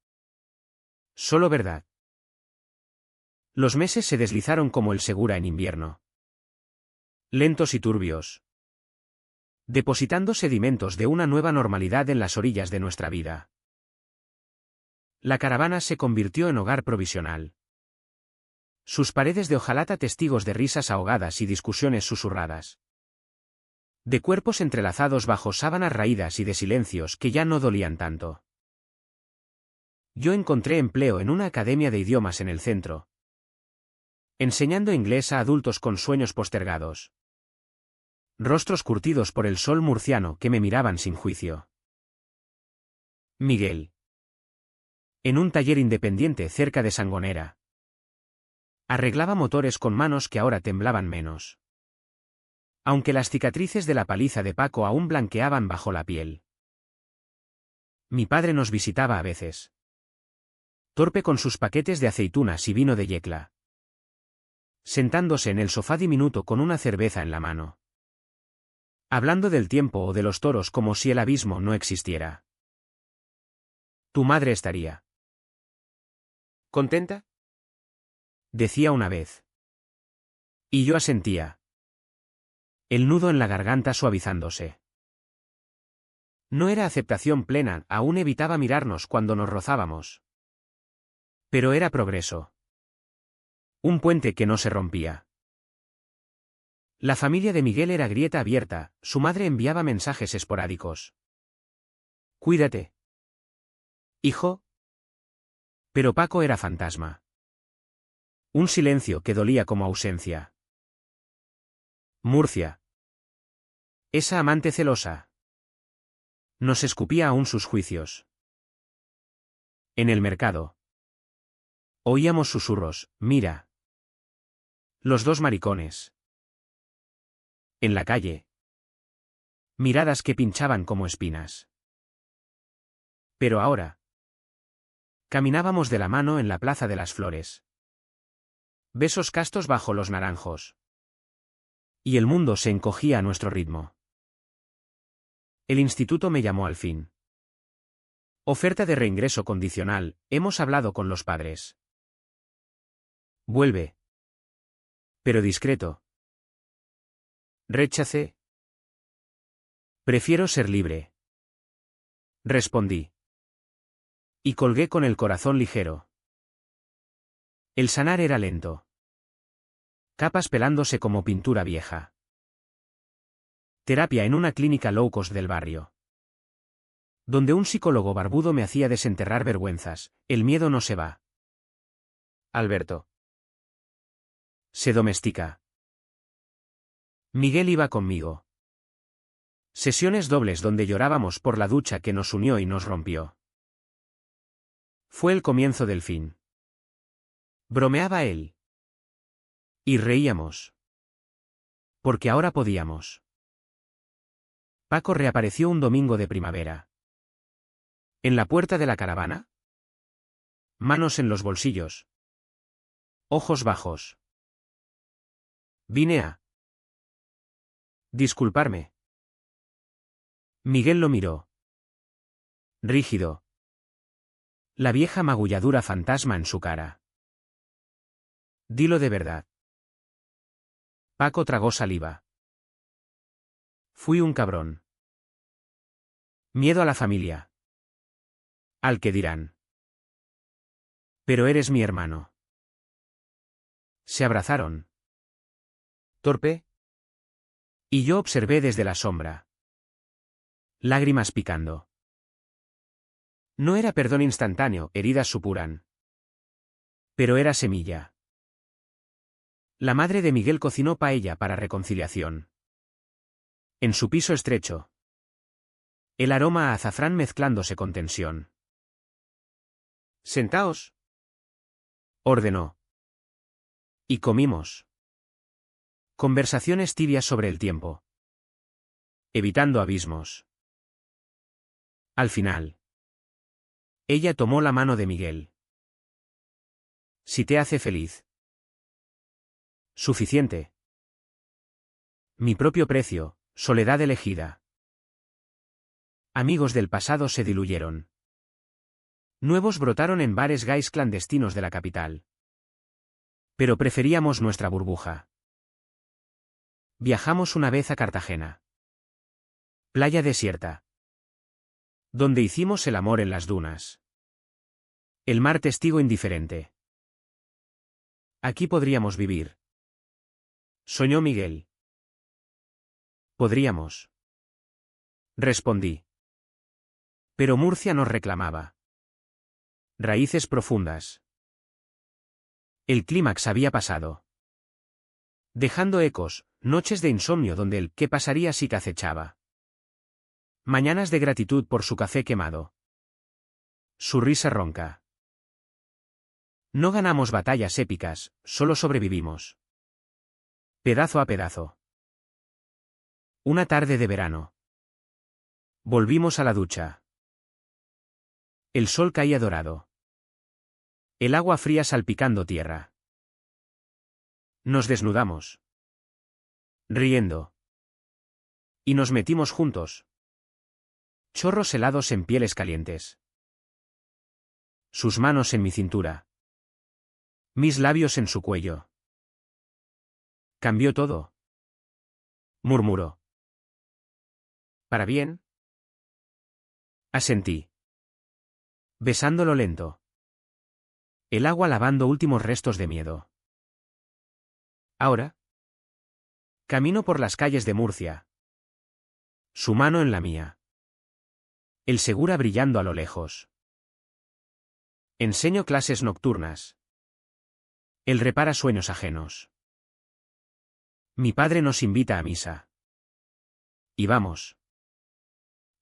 Solo verdad. Los meses se deslizaron como el Segura en invierno. Lentos y turbios. Depositando sedimentos de una nueva normalidad en las orillas de nuestra vida. La caravana se convirtió en hogar provisional. Sus paredes de hojalata testigos de risas ahogadas y discusiones susurradas. De cuerpos entrelazados bajo sábanas raídas y de silencios que ya no dolían tanto. Yo encontré empleo en una academia de idiomas en el centro. Enseñando inglés a adultos con sueños postergados. Rostros curtidos por el sol murciano que me miraban sin juicio. Miguel. En un taller independiente cerca de Sangonera. Arreglaba motores con manos que ahora temblaban menos. Aunque las cicatrices de la paliza de Paco aún blanqueaban bajo la piel. Mi padre nos visitaba a veces. Torpe con sus paquetes de aceitunas y vino de Yecla. Sentándose en el sofá diminuto con una cerveza en la mano. Hablando del tiempo o de los toros como si el abismo no existiera. Tu madre estaría ¿contenta? Decía una vez. Y yo asentía. El nudo en la garganta suavizándose. No era aceptación plena, aún evitaba mirarnos cuando nos rozábamos. Pero era progreso. Un puente que no se rompía. La familia de Miguel era grieta abierta, su madre enviaba mensajes esporádicos. Cuídate. Hijo. Pero Paco era fantasma. Un silencio que dolía como ausencia. Murcia. Esa amante celosa. Nos escupía aún sus juicios. En el mercado. Oíamos susurros, mira. Los dos maricones. En la calle. Miradas que pinchaban como espinas. Pero ahora. Caminábamos de la mano en la Plaza de las Flores. Besos castos bajo los naranjos. Y el mundo se encogía a nuestro ritmo. El instituto me llamó al fin. Oferta de reingreso condicional, hemos hablado con los padres. Vuelve. Pero discreto. Rechacé. Prefiero ser libre. Respondí. Y colgué con el corazón ligero. El sanar era lento. Capas pelándose como pintura vieja. Terapia en una clínica low cost del barrio. Donde un psicólogo barbudo me hacía desenterrar vergüenzas, el miedo no se va. Alberto. Se domestica. Miguel iba conmigo. Sesiones dobles donde llorábamos por la ducha que nos unió y nos rompió. Fue el comienzo del fin. Bromeaba él. Y reíamos. Porque ahora podíamos. Paco reapareció un domingo de primavera. En la puerta de la caravana. Manos en los bolsillos. Ojos bajos. Vine a disculparme. Miguel lo miró. Rígido. La vieja magulladura fantasma en su cara. Dilo de verdad. Paco tragó saliva. Fui un cabrón. Miedo a la familia. Al que dirán. Pero eres mi hermano. Se abrazaron. Torpe. Y yo observé desde la sombra. Lágrimas picando. No era perdón instantáneo, heridas supuran. Pero era semilla. La madre de Miguel cocinó paella para reconciliación. En su piso estrecho. El aroma a azafrán mezclándose con tensión. «Sentaos», ordenó. Y comimos. Conversaciones tibias sobre el tiempo. Evitando abismos. Al final. Ella tomó la mano de Miguel. Si te hace feliz. Suficiente. Mi propio precio, soledad elegida. Amigos del pasado se diluyeron. Nuevos brotaron en bares gays clandestinos de la capital. Pero preferíamos nuestra burbuja. Viajamos una vez a Cartagena. Playa desierta. Donde hicimos el amor en las dunas. El mar testigo indiferente. Aquí podríamos vivir. Soñó Miguel. Podríamos. Respondí. Pero Murcia nos reclamaba. Raíces profundas. El clímax había pasado. Dejando ecos, noches de insomnio donde el «¿qué pasaría si te acechaba?». Mañanas de gratitud por su café quemado. Su risa ronca. No ganamos batallas épicas, solo sobrevivimos. Pedazo a pedazo. Una tarde de verano. Volvimos a la ducha. El sol caía dorado. El agua fría salpicando tierra. Nos desnudamos. Riendo. Y nos metimos juntos. Chorros helados en pieles calientes. Sus manos en mi cintura. Mis labios en su cuello. Cambió todo. Murmuró. ¿Para bien? Asentí. Besándolo lento. El agua lavando últimos restos de miedo. Ahora. Camino por las calles de Murcia. Su mano en la mía. El segura brillando a lo lejos. Enseño clases nocturnas. Él repara sueños ajenos. Mi padre nos invita a misa. Y vamos.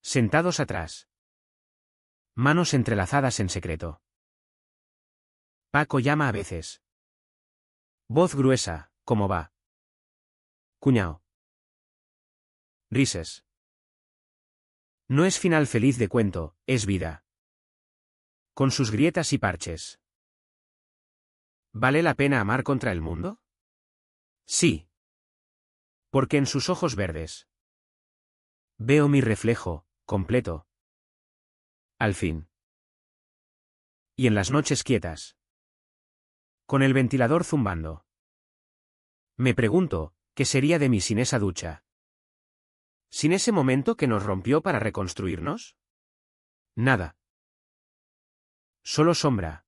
Sentados atrás. Manos entrelazadas en secreto. Paco llama a veces. Voz gruesa, ¿cómo va? Cuñao. Rises. No es final feliz de cuento, es vida. Con sus grietas y parches. ¿Vale la pena amar contra el mundo? Sí. Porque en sus ojos verdes veo mi reflejo, completo. Al fin. Y en las noches quietas. Con el ventilador zumbando. Me pregunto, ¿qué sería de mí sin esa ducha? ¿Sin ese momento que nos rompió para reconstruirnos? Nada. Solo sombra.